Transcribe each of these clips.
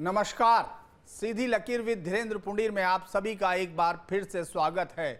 नमस्कार, सीधी लकीर विद धीरेन्द्र पुंडीर में आप सभी का एक बार फिर से स्वागत है।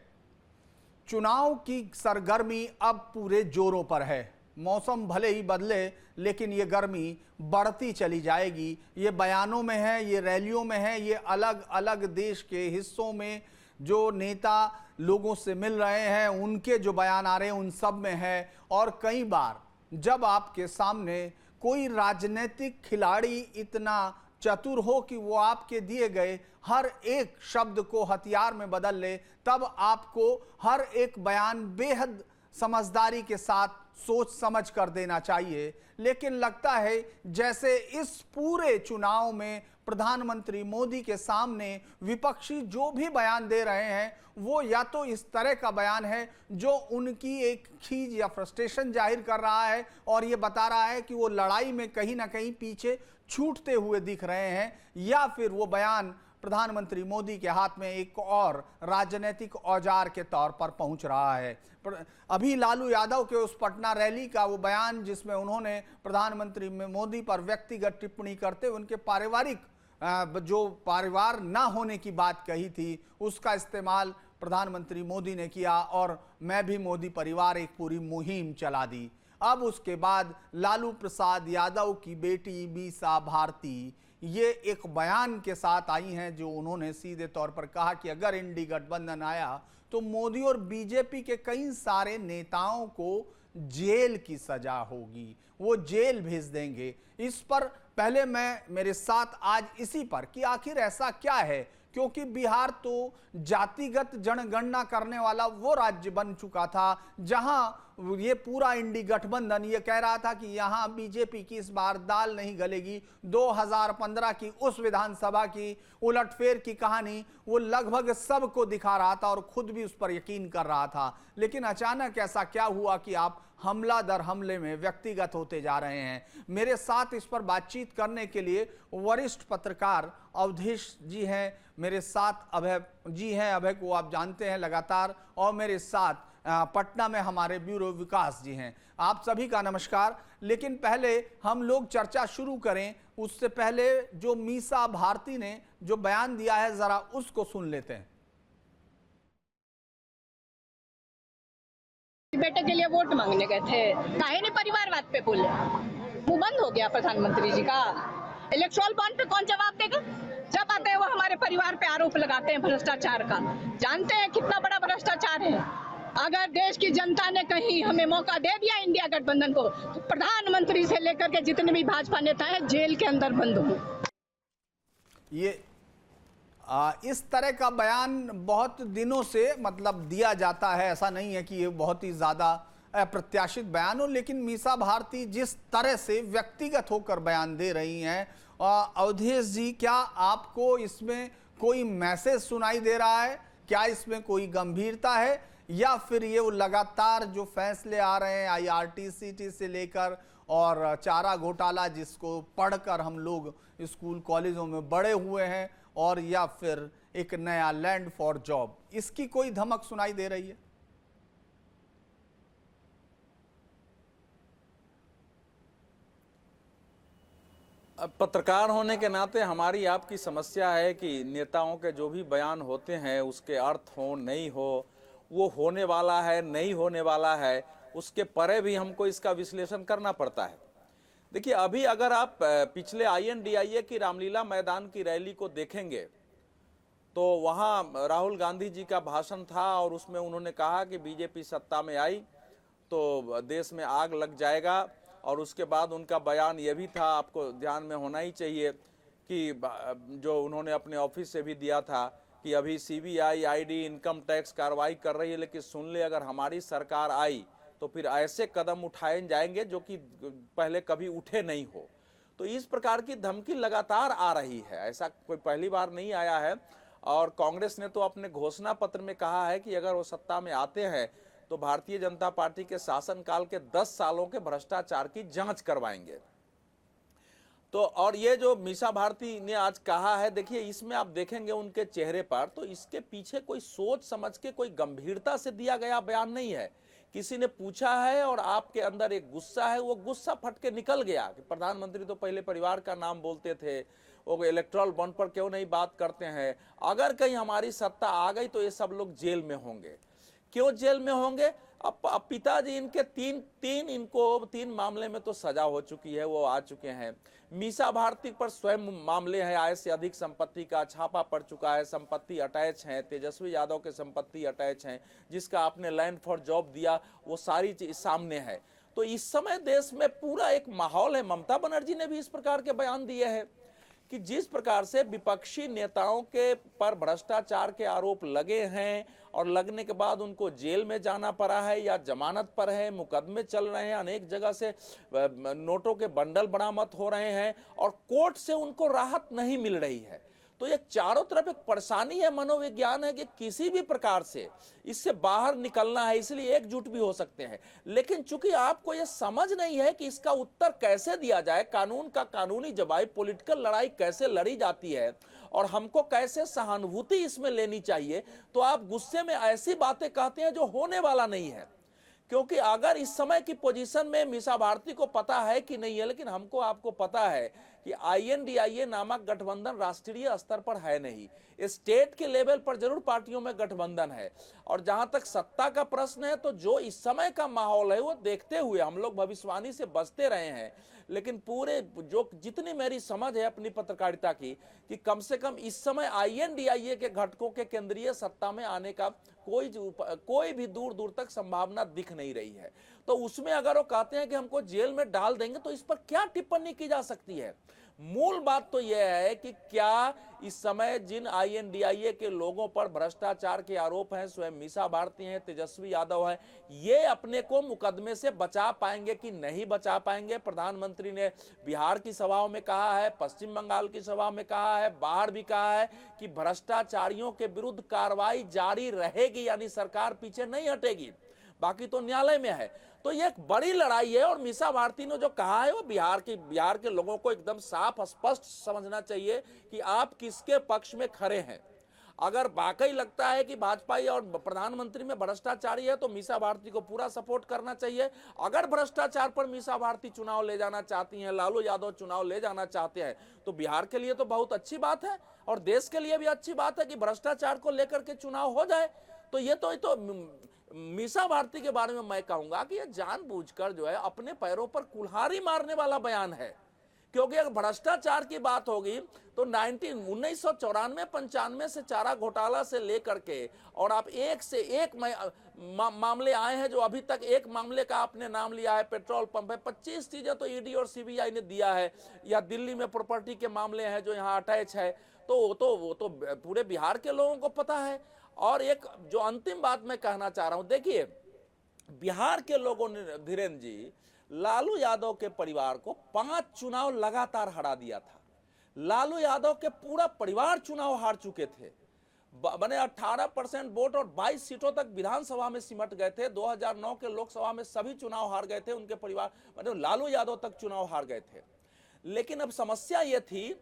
चुनाव की सरगर्मी अब पूरे जोरों पर है। मौसम भले ही बदले लेकिन ये गर्मी बढ़ती चली जाएगी। ये बयानों में है, ये रैलियों में है, ये अलग अलग देश के हिस्सों में जो नेता लोगों से मिल रहे हैं उनके जो बयान आ रहे हैं उन सब में है। और कई बार जब आपके सामने कोई राजनीतिक खिलाड़ी इतना चतुर हो कि वो आपके दिए गए हर एक शब्द को हथियार में बदल ले, तब आपको हर एक बयान बेहद समझदारी के साथ सोच समझ कर देना चाहिए। लेकिन लगता है जैसे इस पूरे चुनाव में प्रधानमंत्री मोदी के सामने विपक्षी जो भी बयान दे रहे हैं वो या तो इस तरह का बयान है जो उनकी एक खीज या फ्रस्ट्रेशन जाहिर कर रहा है और ये बता रहा है कि वो लड़ाई में कहीं ना कहीं पीछे छूटते हुए दिख रहे हैं, या फिर वो बयान प्रधानमंत्री मोदी के हाथ में एक और राजनीतिक औजार के तौर पर पहुंच रहा है। अभी लालू यादव के उस पटना रैली का वो बयान जिसमें उन्होंने प्रधानमंत्री मोदी पर व्यक्तिगत टिप्पणी करते उनके पारिवारिक जो परिवार ना होने की बात कही थी उसका इस्तेमाल प्रधानमंत्री मोदी ने किया और मैं भी मोदी परिवार एक पूरी मुहिम चला दी। अब उसके बाद लालू प्रसाद यादव की बेटी मीसा भारती ये एक बयान के साथ आई हैं जो उन्होंने सीधे तौर पर कहा कि अगर इंडी गठबंधन आया तो मोदी और बीजेपी के कई सारे नेताओं को जेल की सजा होगी, वो जेल भेज देंगे। इस पर पहले मेरे साथ आज इसी पर कि आखिर ऐसा क्या है, क्योंकि बिहार तो जातिगत जनगणना करने वाला वो राज्य बन चुका था जहां ये पूरा इंडी गठबंधन ये कह रहा था कि यहां बीजेपी की इस बार दाल नहीं गलेगी। 2015 की उस विधानसभा की उलटफेर की कहानी वो लगभग सबको दिखा रहा था और खुद भी उस पर यकीन कर रहा था। लेकिन अचानक ऐसा क्या हुआ कि आप हमला दर हमले में व्यक्तिगत होते जा रहे हैं। मेरे साथ इस पर बातचीत करने के लिए वरिष्ठ पत्रकार अवधेश जी हैं, मेरे साथ अभय जी हैं, अभय को आप जानते हैं लगातार, और मेरे साथ पटना में हमारे ब्यूरो विकास जी हैं। आप सभी का नमस्कार। लेकिन पहले हम लोग चर्चा शुरू करें उससे पहले जो मीसा भारती ने जो बयान दिया है जरा उसको सुन लेते हैं। बेटे के लिए वोट मांगने गए थे, काहे नहीं परिवारवाद पे बोले? मुंह बंद हो गया प्रधानमंत्री जी का। इलेक्ट्रल बॉन्ड पे कौन जवाब देगा? जब आते हैं वो हमारे परिवार पे आरोप लगाते हैं भ्रष्टाचार का। जानते हैं कितना बड़ा भ्रष्टाचार है। अगर देश की जनता ने कहीं हमें मौका दे दिया इंडिया गठबंधन को, तो प्रधानमंत्री से लेकर के जितने भी भाजपा नेता हैं जेल के अंदर बंद हों। ये इस तरह का बयान बहुत दिनों से मतलब दिया जाता है, ऐसा नहीं है कि ये बहुत ही ज़्यादा अप्रत्याशित बयान हो, लेकिन मीसा भारती जिस तरह से व्यक्तिगत होकर बयान दे रही हैं, अवधेश जी क्या आपको इसमें कोई मैसेज सुनाई दे रहा है? क्या इसमें कोई गंभीरता है या फिर ये वो लगातार जो फैसले आ रहे हैं IRCTC से लेकर और चारा घोटाला जिसको पढ़कर हम लोग स्कूल कॉलेजों में बड़े हुए हैं, और या फिर एक नया लैंड फॉर जॉब, इसकी कोई धमक सुनाई दे रही है? अब पत्रकार होने के नाते हमारी आपकी समस्या है कि नेताओं के जो भी बयान होते हैं उसके अर्थ हो नहीं हो, वो होने वाला है नहीं होने वाला है, उसके परे भी हमको इसका विश्लेषण करना पड़ता है। देखिए, अभी अगर आप पिछले INDIA की रामलीला मैदान की रैली को देखेंगे तो वहाँ राहुल गांधी जी का भाषण था और उसमें उन्होंने कहा कि बीजेपी सत्ता में आई तो देश में आग लग जाएगा। और उसके बाद उनका बयान ये भी था, आपको ध्यान में होना ही चाहिए कि जो उन्होंने अपने ऑफिस से भी दिया था कि अभी CBI ID इनकम टैक्स कार्रवाई कर रही है, लेकिन सुन ले अगर हमारी सरकार आई तो फिर ऐसे कदम उठाए जाएंगे जो कि पहले कभी उठे नहीं हो। तो इस प्रकार की धमकी लगातार आ रही है, ऐसा कोई पहली बार नहीं आया है। और कांग्रेस ने तो अपने घोषणा पत्र में कहा है कि अगर वो सत्ता में आते हैं तो भारतीय जनता पार्टी के शासनकाल के 10 सालों के भ्रष्टाचार की जांच करवाएंगे। तो और ये जो मीसा भारती ने आज कहा है, देखिए इसमें आप देखेंगे उनके चेहरे पर तो इसके पीछे कोई सोच समझ के कोई गंभीरता से दिया गया बयान नहीं है। किसी ने पूछा है और आपके अंदर एक गुस्सा है, वो गुस्सा फट के निकल गया कि प्रधानमंत्री तो पहले परिवार का नाम बोलते थे, वो इलेक्ट्रल बॉन्ड पर क्यों नहीं बात करते हैं? अगर कहीं हमारी सत्ता आ गई तो ये सब लोग जेल में होंगे। क्यों जेल में होंगे? अब पिताजी इनके तीन मामले में तो सजा हो चुकी है, वो आ चुके हैं। मीसा भारती पर स्वयं मामले हैं, आय से अधिक संपत्ति का छापा पड़ चुका है, संपत्ति अटैच है, तेजस्वी यादव के संपत्ति अटैच हैं, जिसका आपने लैंड फॉर जॉब दिया वो सारी चीज सामने है। तो इस समय देश में पूरा एक माहौल है। ममता बनर्जी ने भी इस प्रकार के बयान दिए हैं कि जिस प्रकार से विपक्षी नेताओं के पर भ्रष्टाचार के आरोप लगे हैं और लगने के बाद उनको जेल में जाना पड़ा है या जमानत पर है, मुकदमे चल रहे हैं, अनेक जगह से नोटों के बंडल बरामद हो रहे हैं और कोर्ट से उनको राहत नहीं मिल रही है। तो ये चारों तरफ एक परेशानी है, मनोविज्ञान है कि किसी भी प्रकार से इससे बाहर निकलना है, इसलिए एकजुट भी हो सकते हैं। लेकिन चूंकि आपको ये समझ नहीं है कि इसका उत्तर कैसे दिया जाए, कानून का कानूनी जवाब, पॉलिटिकल लड़ाई कैसे लड़ी जाती है और हमको कैसे सहानुभूति इसमें लेनी चाहिए, तो आप गुस्से में ऐसी बातें कहते हैं जो होने वाला नहीं है। क्योंकि अगर इस समय की पोजीशन में मीसा भारती को पता है कि नहीं है, लेकिन हमको आपको पता है कि INDIA नामक गठबंधन राष्ट्रीय स्तर पर है नहीं, स्टेट के लेवल पर जरूर पार्टियों में गठबंधन है। और जहां तक सत्ता का प्रश्न है, तो जो इस समय का माहौल है वो देखते हुए हम लोग भविष्यवाणी से बचते रहे हैं। लेकिन पूरे जो जितनी मेरी समझ है अपनी पत्रकारिता की, कि कम से कम इस समय INDIA के घटकों के केंद्रीय सत्ता में आने का कोई भी दूर दूर तक संभावना दिख नहीं रही है। तो उसमें अगर वो कहते हैं कि हमको जेल में डाल देंगे, तो इस पर क्या टिप्पणी की जा सकती है? मूल बात तो यह है कि क्या इस समय जिन INDIA के लोगों पर भ्रष्टाचार के आरोप हैं, स्वयं मीसा भारती हैं, तेजस्वी यादव हैं, ये अपने को मुकदमे से बचा पाएंगे कि नहीं बचा पाएंगे? प्रधानमंत्री ने बिहार की सभाओं में कहा है, पश्चिम बंगाल की सभा में कहा है, बाहर भी कहा है कि भ्रष्टाचारियों के विरुद्ध कार्रवाई जारी रहेगी, यानी सरकार पीछे नहीं हटेगी, बाकी तो न्यायालय में है। तो ये एक बड़ी लड़ाई है और मीसा भारती ने जो कहा है वो बिहार के लोगों को एकदम साफ स्पष्ट समझना चाहिए कि आप किसके पक्ष में खड़े हैं। अगर वाकई लगता है कि भाजपा और प्रधानमंत्री में भ्रष्टाचारी है, तो मीसा भारती को पूरा सपोर्ट करना चाहिए। अगर भ्रष्टाचार पर मीसा भारती चुनाव ले जाना चाहती हैं, लालू यादव चुनाव ले जाना चाहते हैं, तो बिहार के लिए तो बहुत अच्छी बात है और देश के लिए भी अच्छी बात है कि भ्रष्टाचार को लेकर के चुनाव हो जाए। तो ये तो मीसा भारती के बारे में मैं कहूंगा कि ये जानबूझकर जो है अपने पैरों पर कुल्हाड़ी मारने वाला बयान है। क्योंकि अगर भ्रष्टाचार की बात होगी तो 1994-95 से चारा घोटाला से लेकर के और आप एक से एक मामले आए हैं, जो अभी तक एक मामले का आपने नाम लिया है, पेट्रोल पंप है, 25 चीजें तो ED और CBI ने दिया है, या दिल्ली में प्रॉपर्टी के मामले हैं जो यहाँ अटैच है, तो वो तो पूरे बिहार के लोगों को पता है। और एक जो अंतिम बात मैं कहना चाह रहा हूं, देखिए बिहार के लोगों ने, धीरेन्द्र जी, लालू यादव के परिवार को 5 चुनाव लगातार हरा दिया था। लालू यादव के पूरा परिवार चुनाव हार चुके थे, बने 18% वोट और 22 सीटों तक विधानसभा में सिमट गए थे। 2009 के लोकसभा में सभी चुनाव हार गए थे, उनके परिवार मतलब लालू यादव तक चुनाव हार गए थे। लेकिन अब समस्या यह थी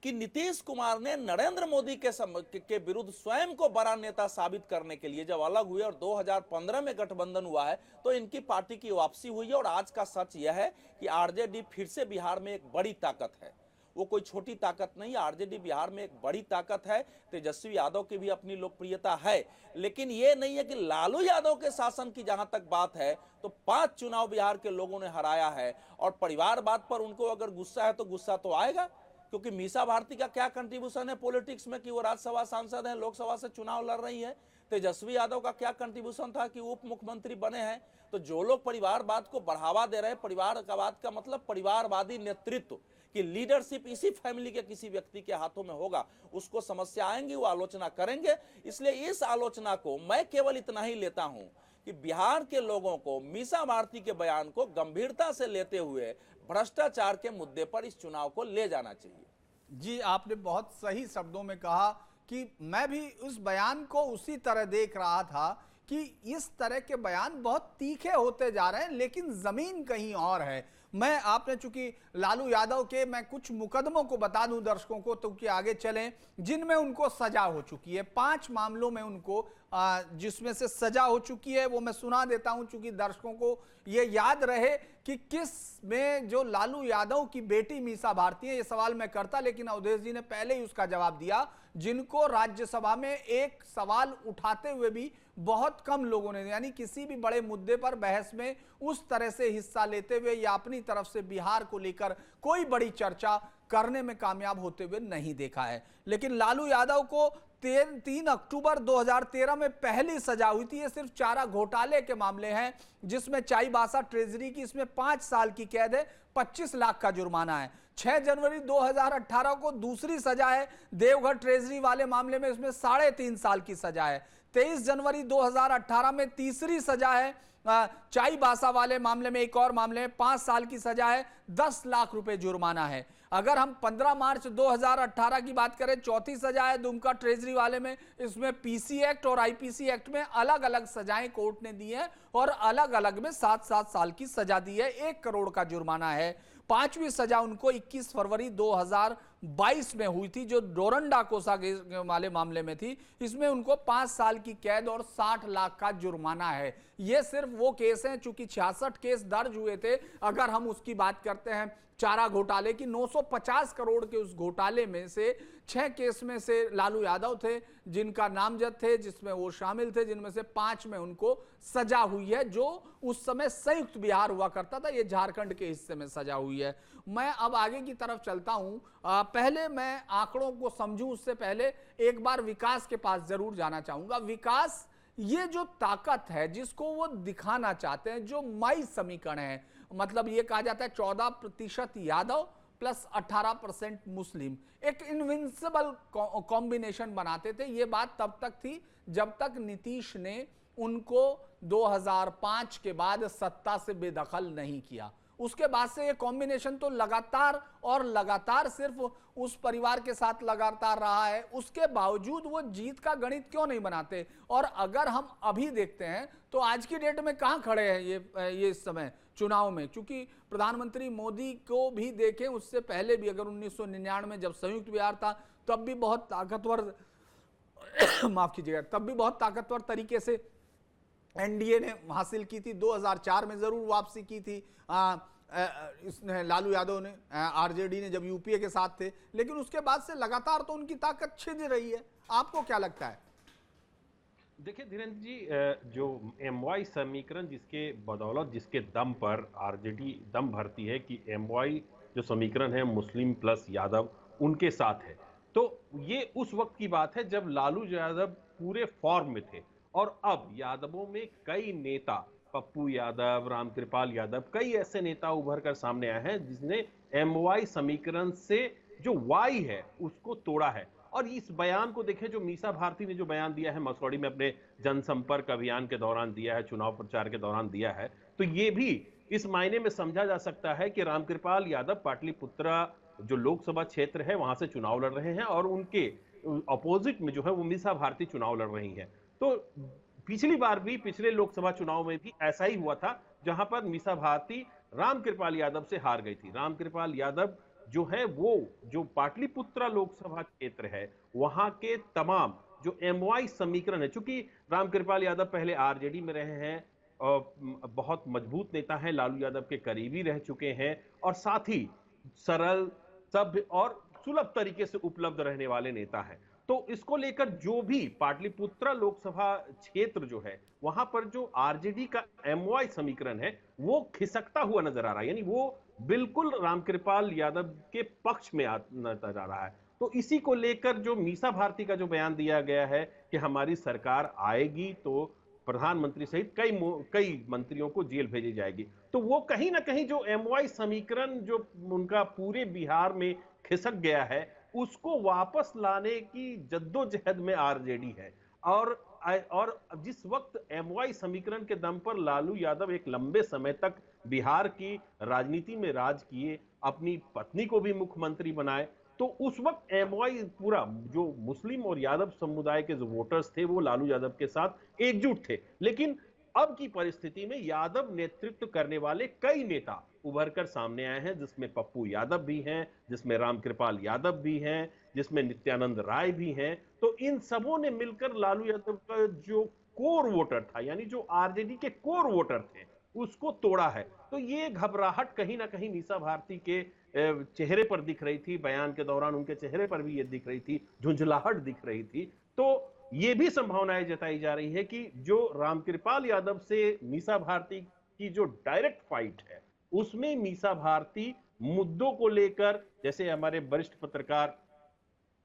कि नीतीश कुमार ने नरेंद्र मोदी के विरुद्ध स्वयं को बड़ा नेता साबित करने के लिए जब अलग हुए और 2015 में गठबंधन हुआ है, तो इनकी पार्टी की वापसी हुई है। और आज का सच यह है कि RJD फिर से बिहार में एक बड़ी ताकत है, वो कोई छोटी ताकत नहीं। RJD बिहार में एक बड़ी ताकत है। तेजस्वी यादव की भी अपनी लोकप्रियता है, लेकिन ये नहीं है कि लालू यादव के शासन की जहां तक बात है तो 5 चुनाव बिहार के लोगों ने हराया है। और परिवारवाद पर उनको अगर गुस्सा है तो गुस्सा तो आएगा, क्योंकि मीसा भारती का क्या कंट्रीब्यूशन है पॉलिटिक्स में कि वो राज्यसभा सांसद है, लोकसभा से चुनाव लड़ रही है। तेजस्वी यादव का क्या कंट्रीब्यूशन था कि उप मुख्यमंत्री बने हैं। तो जो लोग परिवारवाद को बढ़ावा दे रहे हैं, परिवारवाद का मतलब परिवारवादी नेतृत्व की लीडरशिप इसी फैमिली के किसी व्यक्ति के हाथों में होगा, उसको समस्या आएंगी, वो आलोचना करेंगे। इसलिए इस आलोचना को मैं केवल इतना ही लेता हूं कि बिहार के लोगों को मीसा भारती के बयान को गंभीरता से लेते हुए भ्रष्टाचार के मुद्दे पर इस चुनाव को ले जाना चाहिए। जी, आपने बहुत सही शब्दों में कहा कि मैं भी उस बयान को उसी तरह देख रहा था कि इस तरह के बयान बहुत तीखे होते जा रहे हैं, लेकिन जमीन कहीं और है। मैं आपने चूंकि लालू यादव के मैं कुछ मुकदमों को बता दूं दर्शकों को, तो कि आगे चलें, जिनमें उनको सजा हो चुकी है। 5 मामलों में उनको जिसमें से सजा हो चुकी है वो मैं सुना देता हूं, चूंकि दर्शकों को ये याद रहे कि किस में जो लालू यादव की बेटी मीसा भारती है। ये सवाल मैं करता, लेकिन अवधेश जी ने पहले ही उसका जवाब दिया, जिनको राज्यसभा में एक सवाल उठाते हुए भी बहुत कम लोगों ने, यानी किसी भी बड़े मुद्दे पर बहस में उस तरह से हिस्सा लेते हुए या अपनी तरफ से बिहार को लेकर कोई बड़ी चर्चा करने में कामयाब होते हुए नहीं देखा है। लेकिन लालू यादव को 3 अक्टूबर 2013 में पहली सजा हुई थी। ये सिर्फ चारा घोटाले के मामले हैं जिसमें चाईबासा ट्रेजरी की, इसमें 5 साल की कैद है, 25 लाख का जुर्माना है। 6 जनवरी 2018 को दूसरी सजा है देवघर ट्रेजरी वाले मामले में, इसमें 3.5 साल की सजा है। 23 जनवरी 2018 में तीसरी सजा है चाईबासा वाले मामले में, एक और मामले में 5 साल की सजा है, 10 लाख रुपए जुर्माना है। अगर हम 15 मार्च 2018 की बात करें, चौथी सजा है दुमका ट्रेजरी वाले में, इसमें पीसी एक्ट और आईपीसी एक्ट में अलग अलग सजाएं कोर्ट ने दी है और अलग अलग में 7-7 साल की सजा दी है, 1 करोड़ का जुर्माना है। 5वीं सजा उनको 21 फरवरी 2022 में हुई थी, जो डोरंडा कोसा वाले मामले में थी। इसमें उनको 5 साल की कैद और 60 लाख का जुर्माना है। ये सिर्फ वो केस हैं, चूंकि 66 केस दर्ज हुए थे। अगर हम उसकी बात करते हैं चारा घोटाले की, 950 करोड़ के उस घोटाले में से 6 केस में से लालू यादव थे जिनका नामजद थे, जिसमें वो शामिल थे, जिनमें से 5 में उनको सजा हुई है, जो उस समय संयुक्त बिहार हुआ करता था, ये झारखंड के हिस्से में सजा हुई है। मैं अब आगे की तरफ चलता हूं। पहले मैं आंकड़ों को समझूं उससे पहले एक बार विकास के पास जरूर जाना चाहूंगा। विकास, ये जो ताकत है जिसको वो दिखाना चाहते हैं, जो मई समीकरण है, मतलब ये कहा जाता है 14% यादव प्लस 18% मुस्लिम, एक इनविंसिबल कॉम्बिनेशन बनाते थे। ये बात तब तक थी जब तक नीतीश ने उनको 2005 के बाद सत्ता से बेदखल नहीं किया। उसके बाद से ये कॉम्बिनेशन तो लगातार और लगातार सिर्फ उस परिवार के साथ लगातार रहा है। उसके बावजूद वो जीत का गणित क्यों नहीं बनाते? और अगर हम अभी देखते हैं तो आज की डेट में कहां खड़े हैं ये इस समय चुनाव में, क्योंकि प्रधानमंत्री मोदी को भी देखें, उससे पहले भी अगर 1999 जब संयुक्त बिहार था तब भी बहुत ताकतवर माफ कीजिएगा, तब भी बहुत ताकतवर तरीके से एनडीए ने हासिल की थी। 2004 में जरूर वापसी की थी इसने, लालू यादव ने, आरजेडी ने, जब यूपीए के साथ थे, लेकिन उसके बाद से लगातार तो उनकी ताकत छिद रही है। आपको क्या लगता है? देखिए धीरेन्द्र जी, जो एमवाई समीकरण जिसके बदौलत, जिसके दम पर आरजेडी दम भरती है कि एमवाई जो समीकरण है मुस्लिम प्लस यादव उनके साथ है, तो ये उस वक्त की बात है जब लालू यादव पूरे फॉर्म में थे। और अब यादवों में कई नेता, पप्पू यादव, रामकृपाल यादव, कई ऐसे नेता उभर कर सामने आए हैं जिसने एमवाई समीकरण से जो वाई है उसको तोड़ा है। और इस बयान को देखें जो मीसा भारती ने जो बयान दिया है मसौड़ी में अपने जनसंपर्क अभियान के दौरान दिया है, चुनाव प्रचार के दौरान दिया है, तो ये भी इस मायने में समझा जा सकता है कि रामकृपाल यादव पाटलिपुत्रा जो लोकसभा क्षेत्र है वहां से चुनाव लड़ रहे हैं और उनके अपोजिट में जो है वो मीसा भारती चुनाव लड़ रही है। तो पिछली बार भी, पिछले लोकसभा चुनाव में भी ऐसा ही हुआ था, जहां पर मीसा भारती रामकृपाल यादव से हार गई थी। रामकृपाल यादव जो है वो जो पाटलिपुत्रा लोकसभा क्षेत्र है वहां के तमाम जो एमवाई समीकरण है, चूंकि रामकृपाल यादव पहले आरजेडी में रहे हैं और बहुत मजबूत नेता हैं, लालू यादव के करीबी रह चुके हैं और साथ ही सरल, सभ्य और सुलभ तरीके से उपलब्ध रहने वाले नेता हैं। तो इसको लेकर जो भी पाटलिपुत्रा लोकसभा क्षेत्र जो है वहां पर जो आरजेडी का एमवाई समीकरण है वो खिसकता हुआ नजर आ रहा है, यानी वो बिल्कुल रामकृपाल यादव के पक्ष में नजर आ रहा है। तो इसी को लेकर जो मीसा भारती का जो बयान दिया गया है कि हमारी सरकार आएगी तो प्रधानमंत्री सहित कई मंत्रियों को जेल भेजी जाएगी, तो वो कहीं ना कहीं जो एमवाई समीकरण जो उनका पूरे बिहार में खिसक गया है उसको वापस लाने की जद्दोजहद में आरजेडी है। और जिस वक्त एमवाई समीकरण के दम पर लालू यादव एक लंबे समय तक बिहार की राजनीति में राज किए, अपनी पत्नी को भी मुख्यमंत्री बनाए, तो उस वक्त एमवाई पूरा जो मुस्लिम और यादव समुदाय के जो वोटर्स थे वो लालू यादव के साथ एकजुट थे। लेकिन अब की परिस्थिति में यादव नेतृत्व करने वाले कई नेता उभर कर सामने आए हैं, जिसमें पप्पू यादव भी हैं, जिसमें रामकृपाल यादव भी हैं, जिसमें नित्यानंद राय भी हैं, तो इन सबों ने मिलकर लालू यादव का जो कोर वोटर था, यानी जो आरजेडी के कोर वोटर थे, उसको तोड़ा है। तो ये घबराहट कहीं ना कहीं मीसा भारती के चेहरे पर दिख रही थी, बयान के दौरान उनके चेहरे पर भी ये दिख रही थी, झुंझलाहट दिख रही थी। तो ये भी संभावनाएं जताई जा रही है कि जो रामकृपाल यादव से मीसा भारती की जो डायरेक्ट फाइट है, उसमें मीसा भारती मुद्दों को लेकर, जैसे हमारे वरिष्ठ पत्रकार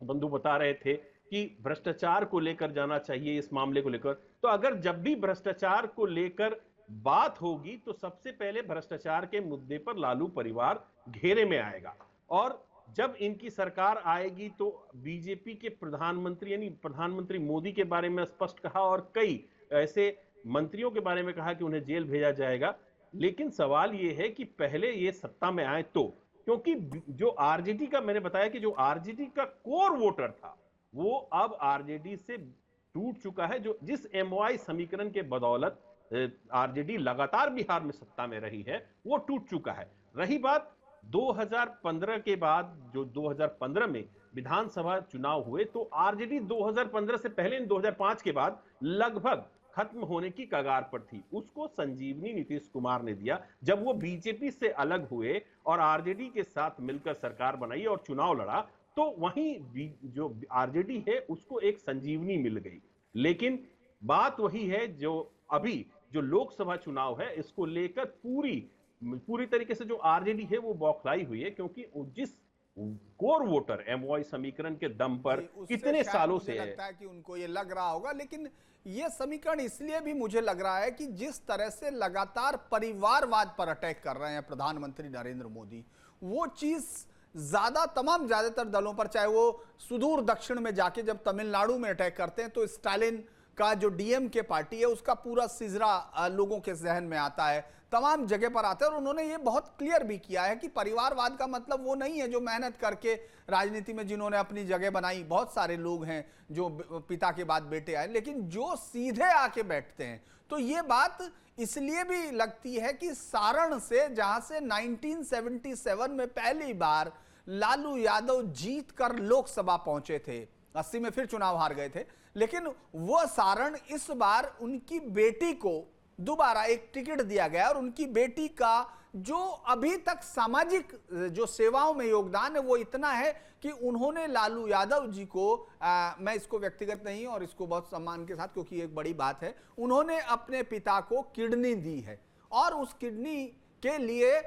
बंधु बता रहे थे कि भ्रष्टाचार को लेकर जाना चाहिए, इस मामले को लेकर, तो अगर जब भी भ्रष्टाचार को लेकर बात होगी तो सबसे पहले भ्रष्टाचार के मुद्दे पर लालू परिवार घेरे में आएगा। और जब इनकी सरकार आएगी तो बीजेपी के प्रधानमंत्री यानी प्रधानमंत्री मोदी के बारे में स्पष्ट कहा और कई ऐसे मंत्रियों के बारे में कहा कि उन्हें जेल भेजा जाएगा। लेकिन सवाल यह है कि पहले ये सत्ता में आए तो, क्योंकि जो आरजेडी का, मैंने बताया कि जो आरजेडी का कोर वोटर था वो अब आरजेडी से टूट चुका है। जो जिस एमओआई समीकरण के बदौलत आरजेडी लगातार बिहार में सत्ता में रही है, वो टूट चुका है। रही बात 2015 के बाद, जो 2015 में विधानसभा चुनाव हुए, तो आरजेडी 2015 से पहले 2005 के बाद लगभग खत्म होने की कगार पर थी। उसको संजीवनी नीतीश कुमार ने दिया जब वो बीजेपी से अलग हुए और आरजेडी के साथ मिलकर सरकार बनाई और चुनाव लड़ा, तो वहीं जो आरजेडी है उसको एक संजीवनी मिल गई। लेकिन बात वही है, जो अभी जो लोकसभा चुनाव है, इसको लेकर पूरी तरीके से जो आरजेडी है वो बौखलाई हुई है, क्योंकि जिस कोर वोटर एमओआई समीकरण के दम पर कितने सालों से है, लगता है कि उनको ये लग रहा होगा। लेकिन ये समीकरण इसलिए भी मुझे लग रहा है कि जिस तरह से लगातार परिवारवाद पर अटैक कर रहे हैं प्रधानमंत्री नरेंद्र मोदी, वो चीज ज्यादातर दलों पर, चाहे वो सुदूर दक्षिण में जाके जब तमिलनाडु में अटैक करते हैं तो स्टालिन का जो डीएमके पार्टी है उसका पूरा सिजरा लोगों के जहन में आता है, तमाम जगह पर आता है। और उन्होंने ये बहुत क्लियर भी किया है कि परिवारवाद का मतलब वो नहीं है जो मेहनत करके राजनीति में जिन्होंने अपनी जगह बनाई, बहुत सारे लोग हैं जो पिता के बाद बेटे आए, लेकिन जो सीधे आके बैठते हैं। तो ये बात इसलिए भी लगती है कि सारण से, जहां से 1977 में पहली बार लालू यादव जीत कर लोकसभा पहुंचे थे, 80 में फिर चुनाव हार गए थे, लेकिन वो सारण इस बार उनकी बेटी को दोबारा एक टिकट दिया गया और उनकी बेटी का जो अभी तक सामाजिक जो सेवाओं में योगदान है वो इतना है कि उन्होंने लालू यादव जी को, मैं इसको व्यक्तिगत नहीं और इसको बहुत सम्मान के साथ, क्योंकि एक बड़ी बात है, उन्होंने अपने पिता को किडनी दी है। और उस किडनी के लिए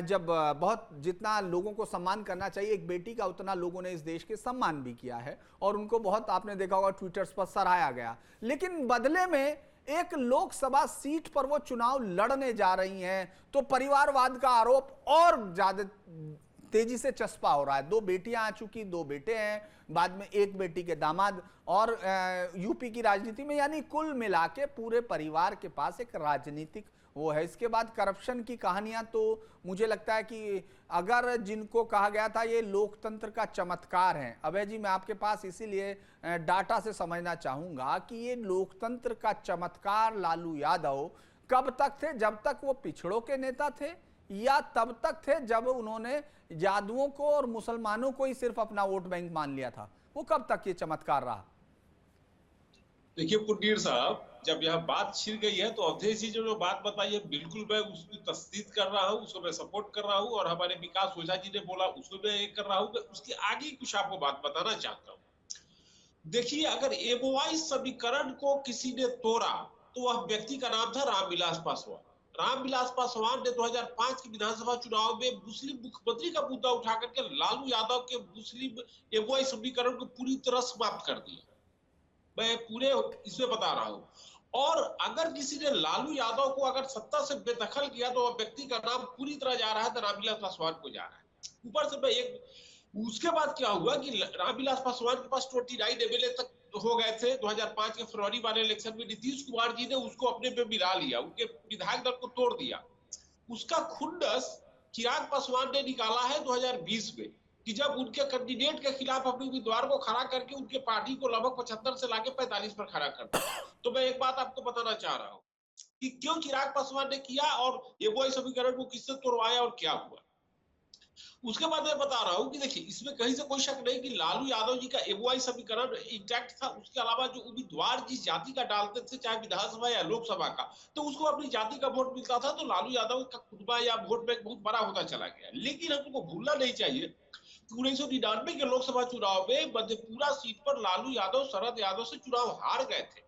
जब बहुत जितना लोगों को सम्मान करना चाहिए एक बेटी का, उतना लोगों ने इस देश के सम्मान भी किया है और उनको बहुत, आपने देखा होगा ट्विटर्स पर सराहाया गया। लेकिन बदले में एक लोकसभा सीट पर वो चुनाव लड़ने जा रही हैं, तो परिवारवाद का आरोप और ज्यादा तेजी से चस्पा हो रहा है। 2 बेटियां आ चुकी, 2 बेटे हैं, बाद में एक बेटी के दामाद, और यूपी की राजनीति में यानी कुल मिला के पूरे परिवार के पास एक राजनीतिक वो है। इसके बाद करप्शन की कहानियां, तो मुझे लगता है कि अगर जिनको कहा गया था ये लोकतंत्र का चमत्कार है, अभय जी मैं आपके पास इसीलिए डाटा से समझना चाहूंगा कि ये लोकतंत्र का चमत्कार लालू यादव कब तक थे, जब तक वो पिछड़ों के नेता थे, या तब तक थे जब उन्होंने यादवों को और मुसलमानों को ही सिर्फ अपना वोट बैंक मान लिया था? वो कब तक ये चमत्कार रहा? देखिए पुनीर साहब, जब यह बात छिड़ गई है तो अवधेश जी जो बात बताई है बिल्कुल मैं उसकी तस्दीक कर रहा हूँ, उसको मैं सपोर्ट कर रहा हूँ, और हमारे विकास ओझा जी ने बोला उसको मैं एक कर रहा हूँ। मैं उसकी आगे कुछ आपको बात बताना चाहता हूँ। देखिए, अगर एमओआई समीकरण को किसी ने तोड़ा तो वह व्यक्ति का नाम था रामविलास पासवान। रामविलास पासवान ने 2005 के विधानसभा चुनाव में मुस्लिम मुख्यमंत्री का मुद्दा उठा करके लालू यादव के मुस्लिम एमओआई समीकरण को पूरी तरह समाप्त कर दिया। मैं पूरे इसमें बता रहा हूं। और अगर किसी ने लालू यादव को अगर सत्ता से बेदखल किया तो वह व्यक्ति का नाम पूरी तरह जा रहा है, तो रामविलास पासवान को जा रहा है। ऊपर से मैं उसके बाद क्या हुआ कि रामविलास पासवान के पास 29 एमएलए तक हो गए थे। 2005 के फरवरी वाले इलेक्शन में नीतीश कुमार जी ने उसको अपने पे मिला लिया, उनके विधायक दल को तोड़ दिया। उसका खुंडस चिराग पासवान ने निकाला है 2020 में, कि जब उनके कैंडिडेट के खिलाफ अपने उम्मीदवार को खड़ा करके उनके पार्टी को लगभग 75 से लाके 45 पर खड़ा कर दिया। तो मैं एक बात आपको बताना चाह रहा हूँ कि क्यों चिराग पासवान ने किया और एमओआई समीकरण को किससे तोड़वाया और क्या हुआ। उसके बाद मैं बता रहा हूं कि देखिए इसमें कहीं से कोई शक नहीं कि लालू यादव जी का एमओआई समीकरण इंटैक्ट था। उसके अलावा जो उम्मीदवार जिस जाति का डालते थे, चाहे विधानसभा या लोकसभा का, तो उसको अपनी जाति का वोट मिलता था, तो लालू यादव का खुदबा या वोट बैंक बहुत बड़ा होता चला गया। लेकिन हमको भूलना नहीं चाहिए 1999 के लोकसभा चुनाव में मधेपुरा सीट पर लालू यादव शरद यादव से चुनाव हार गए थे।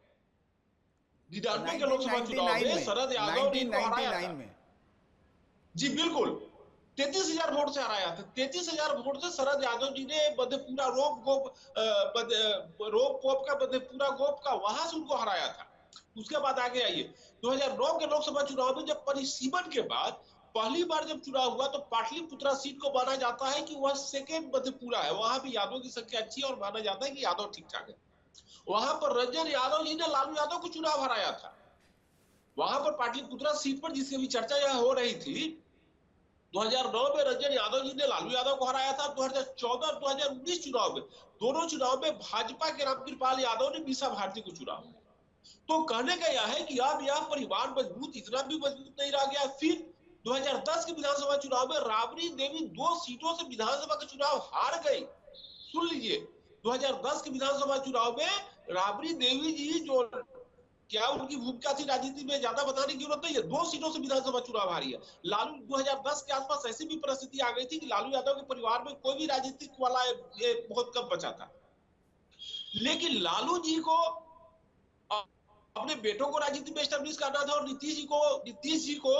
99 के लोकसभा चुनाव में शरद यादव ने इनको हराया था। जी बिल्कुल, 33,000 वोट से हराया था। 33,000 वोट से शरद यादव जी ने मधेपुरा रोप गोप का मधेपुरा गोप का वहां से उनको हराया था। उसके बाद आगे आइए 2009 के लोकसभा चुनाव में जब परिसीमन के बाद पहली बार जब चुनाव हुआ तो पाटलिपुत्रा सीट को माना जाता है कि वह सेकेंड मधेपुरा है, वहां भी यादव की संख्या अच्छी है और माना जाता है कि यादव ठीक ठाक है। वहां पर रंजन यादव जी ने लालू यादव को चुनाव हराया था। वहां पर पाटलिपुत्रा सीट पर जिसकी भी चर्चा यह हो रही थी, 2009 में रंजन यादव जी ने लालू यादव को हराया था। 2014 और 2019 चुनाव में, दोनों चुनाव में भाजपा के रामकृपाल यादव ने मीसा भारती को चुना। तो कहने का यह है कि अब यह परिवार मजबूत, इतना भी मजबूत नहीं रह गया। फिर 2010 के विधानसभा चुनाव में राबड़ी देवी 2 सीटों से विधानसभा का चुनाव हार गई। सुन लीजिए, 2010 के विधानसभा चुनाव में राबड़ी देवी जी, जो क्या उनकी भूमिका थी राजनीति में ज्यादा बताने की जरूरत नहीं है, 2 सीटों से विधानसभा चुनाव हारी है। लालू 2010 के आसपास ऐसी भी परिस्थिति आ गई थी कि लालू यादव के परिवार में कोई भी राजनीतिक वाला बहुत कम बचा था। लेकिन लालू जी को अपने बेटों को राजनीति में एस्टेब्लिश करना था और नीतीश जी को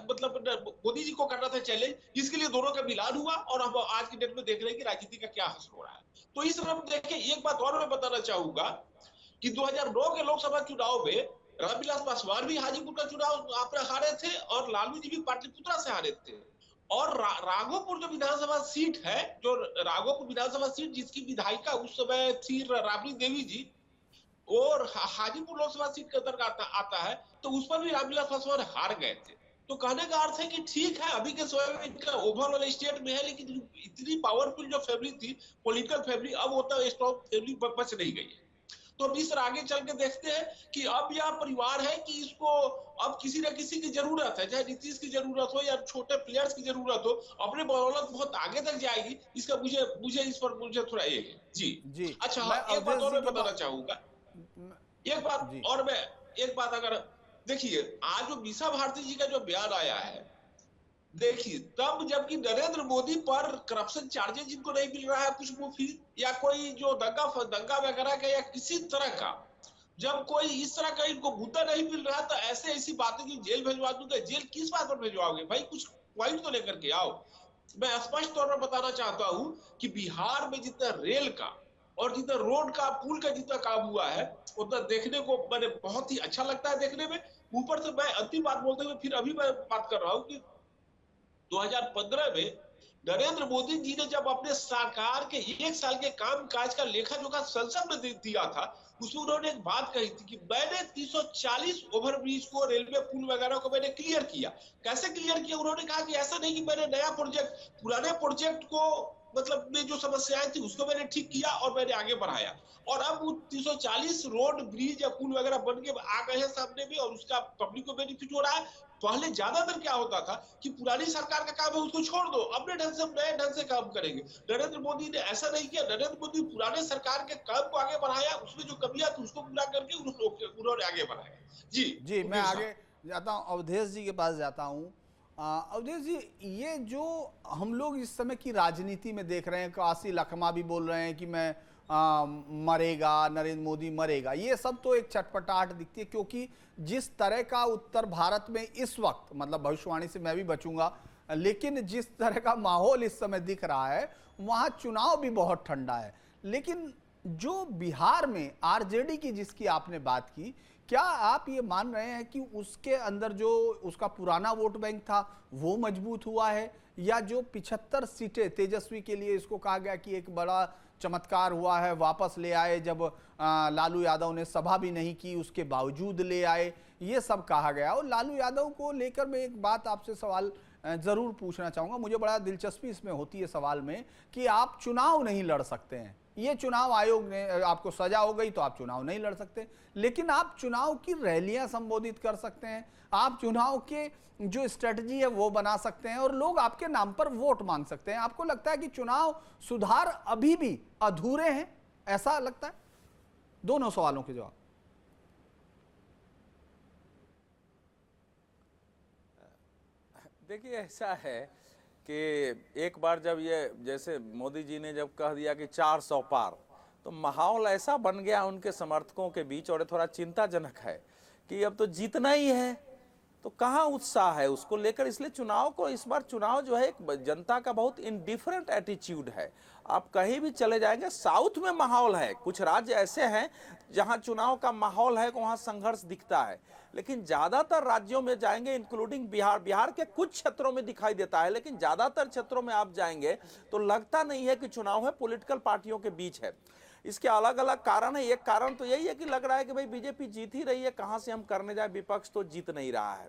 मतलब मोदी जी को करना था चैलेंज। इसके लिए दोनों का मिलान हुआ और हम आज की डेट में देख रहे हैं कि राजनीति का क्या हासिल हो रहा है। तो इस तरफ देखिए, एक बात और मैं बताना चाहूंगा कि 2009 के लोकसभा चुनाव में रामविलास पासवान भी हाजीपुर का चुनाव आपने हारे थे और लालू जी भी पाटलिपुत्रा से हारे थे। और राघोपुर जो विधानसभा सीट है, जो राघोपुर विधानसभा सीट जिसकी विधायिका उस समय थी राबड़ी देवी जी, और हाजीपुर लोकसभा सीट के अंतर्गत आता है, तो उस पर भी रामविलास पासवान हार गए थे। तो कहने का अर्थ है कि ठीक है, अभी के समय में इनका ओवरऑल स्टेट में है, लेकिन इतनी पावरफुल जो फैमिली थी, पॉलिटिकल फैमिली, अब उतना स्ट्रॉन्ग फैमिली बच नहीं गई है। तो अब इस तरह आगे चल के देखते हैं कि अब यह परिवार है कि इसको अब किसी न किसी की जरूरत है, चाहे नीतीश की जरूरत हो या छोटे प्लेयर्स की जरूरत हो, अपने बदौलत बहुत आगे तक जाएगी। इसका मुझे इस पर मुझे थोड़ा ये है जी। अच्छा हाँ, एक बात और मैं बताना चाहूंगा, एक बात अगर देखिए, आज जो मीसा भारती जी का जो बयान आया है, देखिए तब जबकि नरेंद्र मोदी पर करप्शन चार्जेस जिनको नहीं मिल रहा है कुछ मुफीद, या कोई जो दंगा वगैरह का या किसी तरह का, जब कोई इस तरह का इनको मुद्दा नहीं मिल रहा, तो ऐसी बातें की जेल भिजवा दूंगा। जेल किस बात पर भिजवाओगे भाई, कुछ पॉइंट तो लेकर के आओ। मैं स्पष्ट तौर पर बताना चाहता हूं कि बिहार में जितना रेल का और जितना रोड का, पुल का जितना काम हुआ है, उतना देखने को मैंने बहुत ही अच्छा लगता है देखने में। ऊपर से मैं अंतिम बात बोलते हुए फिर अभी मैं बात कर रहा हूं कि 2015 में नरेंद्र मोदी जी ने जब अपने सरकार के 1 साल के काम काज का लेखा जोखा संसद में दिया था, उसमें उन्होंने एक बात कही थी कि मैंने 340 ओवरब्रिज को, रेलवे पुल वगैरह को मैंने क्लियर किया। कैसे क्लियर किया? उन्होंने कहा कि ऐसा नहीं कि मैंने नया प्रोजेक्ट, पुराने प्रोजेक्ट को मतलब में जो समस्याएं थी उसको मैंने ठीक किया और मैंने आगे बढ़ाया, और अब वो 340 रोड, ब्रिज या पुल वगैरह बन के आ गए हैं सामने में, और उसका पब्लिक को बेनिफिट हो रहा है। पहले ज्यादातर क्या होता था कि पुरानी सरकार का काम है उसको छोड़ दो, अपने ढंग से, नए ढंग से काम करेंगे। नरेंद्र मोदी ने ऐसा नहीं किया। नरेंद्र मोदी पुराने सरकार के काम को आगे बढ़ाया, उसमें जो कमियां थी उसको पूरा करके उन्होंने आगे बढ़ाया। जी मैं आगे जाता हूँ, अवधेश जी के पास जाता हूँ। अवधेश जी, ये जो हम लोग इस समय की राजनीति में देख रहे हैं, काशी लखमा भी बोल रहे हैं कि मैं मरेगा, नरेंद्र मोदी मरेगा, ये सब तो एक चटपटाहट दिखती है, क्योंकि जिस तरह का उत्तर भारत में इस वक्त, मतलब भविष्यवाणी से मैं भी बचूंगा, लेकिन जिस तरह का माहौल इस समय दिख रहा है, वहाँ चुनाव भी बहुत ठंडा है। लेकिन जो बिहार में आरजेडी की जिसकी आपने बात की, क्या आप ये मान रहे हैं कि उसके अंदर जो उसका पुराना वोट बैंक था वो मजबूत हुआ है, या जो 75 सीटें तेजस्वी के लिए इसको कहा गया कि एक बड़ा चमत्कार हुआ है, वापस ले आए, जब लालू यादव ने सभा भी नहीं की उसके बावजूद ले आए, ये सब कहा गया। और लालू यादव को लेकर मैं एक बात आपसे सवाल जरूर पूछना चाहूँगा, मुझे बड़ा दिलचस्पी इसमें होती है सवाल में, कि आप चुनाव नहीं लड़ सकते हैं, ये चुनाव आयोग ने आपको सजा हो गई तो आप चुनाव नहीं लड़ सकते, लेकिन आप चुनाव की रैलियां संबोधित कर सकते हैं, आप चुनाव के जो स्ट्रेटजी है वो बना सकते हैं और लोग आपके नाम पर वोट मांग सकते हैं। आपको लगता है कि चुनाव सुधार अभी भी अधूरे हैं, ऐसा लगता है? दोनों सवालों के जवाब। देखिए, ऐसा है कि एक बार जब ये जैसे मोदी जी ने जब कह दिया कि 400 पार, तो माहौल ऐसा बन गया उनके समर्थकों के बीच, और थोड़ा चिंताजनक है कि अब तो जीतना ही है, तो कहाँ उत्साह है उसको लेकर। इसलिए चुनाव को, इस बार चुनाव जो है एक जनता का बहुत इनडिफरेंट एटीट्यूड है। आप कहीं भी चले जाएंगे, साउथ में माहौल है, कुछ राज्य ऐसे हैं जहां चुनाव का माहौल है, वहां संघर्ष दिखता है, लेकिन ज्यादातर राज्यों में जाएंगे इंक्लूडिंग बिहार के कुछ क्षेत्रों में दिखाई देता है, लेकिन ज्यादातर क्षेत्रों में आप जाएंगे तो लगता नहीं है कि चुनाव है, पॉलिटिकल पार्टियों के बीच है। इसके अलग अलग कारण है। एक कारण तो यही है कि लग रहा है कि भाई बीजेपी जीत ही रही है, कहां से हम करने जाए, विपक्ष तो जीत नहीं रहा है।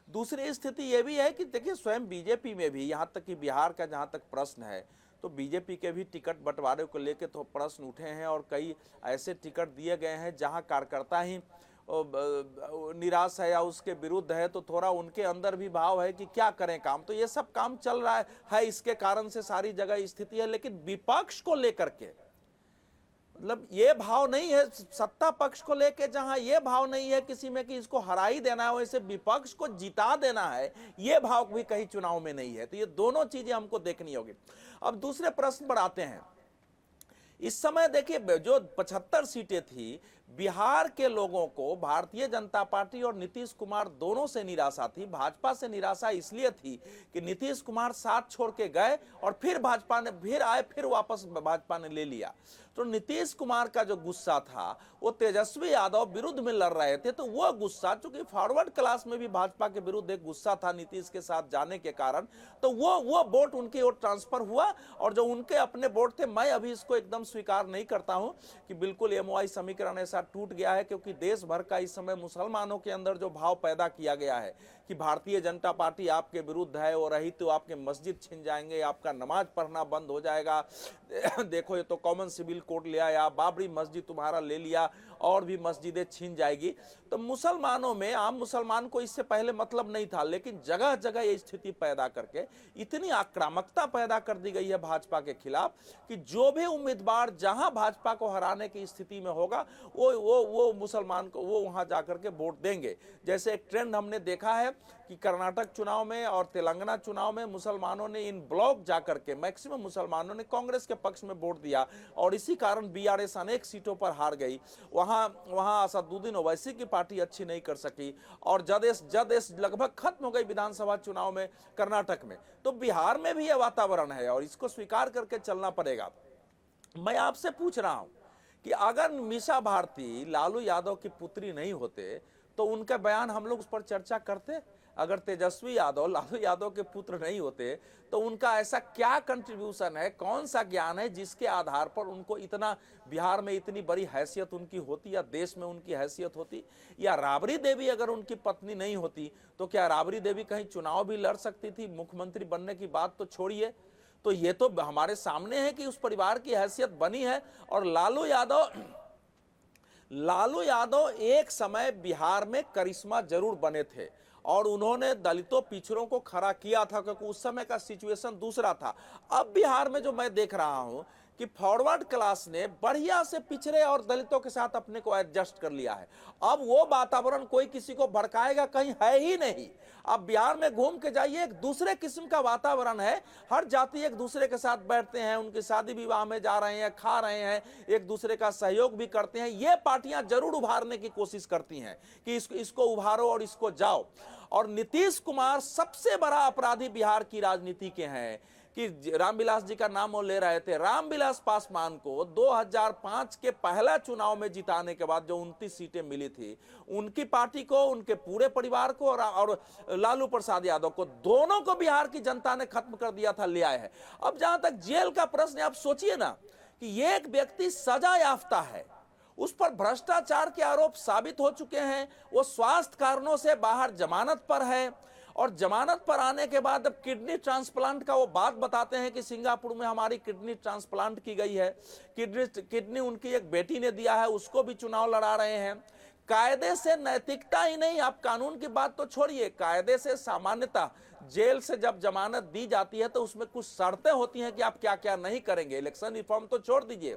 दूसरी स्थिति यह भी है कि देखिए, स्वयं बीजेपी में भी, यहां तक कि बिहार का जहां तक प्रश्न है, तो बीजेपी के भी टिकट बंटवारे को लेकर तो प्रश्न उठे हैं, और कई ऐसे टिकट दिए गए हैं जहां कार्यकर्ता ही निराश है या उसके विरुद्ध है, तो थोड़ा उनके अंदर भी भाव है कि क्या करें काम। तो ये सब काम चल रहा है, इसके कारण से सारी जगह स्थिति है। लेकिन विपक्ष को लेकर के मतलब ये भाव नहीं है, सत्ता पक्ष को लेके जहां ये भाव नहीं है किसी में कि इसको हरा ही देना है, वैसे विपक्ष को जिता देना है, ये भाव भी कहीं चुनाव में नहीं है। तो ये दोनों चीजें हमको देखनी होगी। अब दूसरे प्रश्न पर आते हैं। इस समय देखिए, जो 75 सीटें थी, बिहार के लोगों को भारतीय जनता पार्टी और नीतीश कुमार दोनों से निराशा थी। भाजपा से निराशा इसलिए थी कि नीतीश कुमार साथ छोड़ के गए और फिर भाजपा ने फिर आए, फिर वापस भाजपा ने ले लिया। तो नीतीश कुमार का जो गुस्सा था वो तेजस्वी यादव विरुद्ध में लड़ रहे थे, तो वो गुस्सा, चूंकि फॉरवर्ड क्लास में भी भाजपा के विरुद्ध एक गुस्सा था नीतीश के साथ जाने के कारण, तो वो वोट उनकी ओर ट्रांसफर हुआ। और जो उनके अपने वोट थे, मैं अभी इसको एकदम स्वीकार नहीं करता हूं कि बिल्कुल एमओआई समीकरण ऐसा टूट गया है, क्योंकि देश भर का इस समय मुसलमानों के अंदर जो भाव पैदा किया गया है कि भारतीय जनता पार्टी आपके विरुद्ध है, और रही तो आपके मस्जिद छीन जाएंगे, आपका नमाज पढ़ना बंद हो जाएगा, देखो ये तो कॉमन सिविल कोड ले आया, बाबरी मस्जिद तुम्हारा ले लिया, और भी मस्जिदें छीन जाएगी। तो मुसलमानों में, आम मुसलमान को इससे पहले मतलब नहीं था, लेकिन जगह जगह ये स्थिति पैदा करके इतनी आक्रामकता पैदा कर दी गई है भाजपा के खिलाफ कि जो भी उम्मीदवार जहां भाजपा को हराने की स्थिति में होगा वो मुसलमान को वो वहां जाकर के वोट देंगे। जैसे एक ट्रेंड हमने देखा है कि कर्नाटक चुनाव में और तेलंगाना चुनाव में मुसलमानों ने इन ब्लॉक जाकर के, मैक्सिमम मुसलमानों ने कांग्रेस के पक्ष में वोट दिया, और इसी कारण बीआरएस अनेक सीटों पर हार गई। वहां असदुद्दीन ओवैसी की पार्टी अच्छी नहीं कर सकी, और जदेश लगभग खत्म हो गई विधानसभा चुनाव में कर्नाटक में। तो बिहार में भी यह वातावरण है, और इसको स्वीकार करके चलना पड़ेगा। मैं आपसे पूछ रहा हूं कि अगर मीसा भारती लालू यादव की पुत्री नहीं होते तो उनका बयान हम लोग उस पर चर्चा करते। अगर तेजस्वी यादव लालू यादव के पुत्र नहीं होते तो उनका ऐसा क्या कंट्रीब्यूशन है, कौन सा ज्ञान है जिसके आधार पर उनको इतना बिहार में इतनी बड़ी हैसियत उनकी होती, या देश में उनकी हैसियत होती। या राबड़ी देवी अगर उनकी पत्नी नहीं होती तो क्या राबड़ी देवी कहीं चुनाव भी लड़ सकती थी? मुख्यमंत्री बनने की बात तो छोड़िए। तो ये तो हमारे सामने है कि उस परिवार की हैसियत बनी है। और लालू यादव एक समय बिहार में करिश्मा जरूर बने थे, और उन्होंने दलितों पिछड़ों को खड़ा किया था, क्योंकि उस समय का सिचुएशन दूसरा था। अब बिहार में जो मैं देख रहा हूं कि फॉरवर्ड क्लास ने बढ़िया से पिछड़े और दलितों के साथ अपने को एडजस्ट कर लिया है। अब वो वातावरण कोई किसी को भड़काएगा कहीं है ही नहीं। अब बिहार में घूम के जाइए, एक दूसरे किस्म का वातावरण है। हर जाति एक दूसरे के साथ बैठते हैं, उनके शादी विवाह में जा रहे हैं, खा रहे हैं, एक दूसरे का सहयोग भी करते हैं। ये पार्टियां जरूर उभारने की कोशिश करती हैं कि इसको उभारो और इसको जाओ। और नीतीश कुमार सबसे बड़ा अपराधी बिहार की राजनीति के हैं कि रामविलास जी का नाम वो ले रहे थे। रामविलास पासवान को 2005 के पहला चुनाव में जिताने के बाद जो 29 सीटें मिली थी, उनकी पार्टी को, उनके पूरे परिवार को और लालू प्रसाद यादव को, दोनों को बिहार की जनता ने खत्म कर दिया था, ले आए हैं। अब जहां तक जेल का प्रश्न, आप सोचिए ना कि ये एक व्यक्ति सजा याफ्ता है, उस पर भ्रष्टाचार के आरोप साबित हो चुके हैं, वो स्वास्थ्य कारणों से बाहर जमानत पर है, और जमानत पर आने के बाद अब किडनी ट्रांसप्लांट का वो बात बताते हैं कि सिंगापुर में हमारी किडनी ट्रांसप्लांट की गई है, किडनी उनकी एक बेटी ने दिया है, उसको भी चुनाव लड़ा रहे हैं। कायदे से नैतिकता ही नहीं, आप कानून की बात तो छोड़िए, कायदे से सामान्यता जेल से जब जमानत दी जाती है तो उसमें कुछ शर्तें होती हैं कि आप क्या क्या नहीं करेंगे। इलेक्शन रिफॉर्म तो छोड़ दीजिए,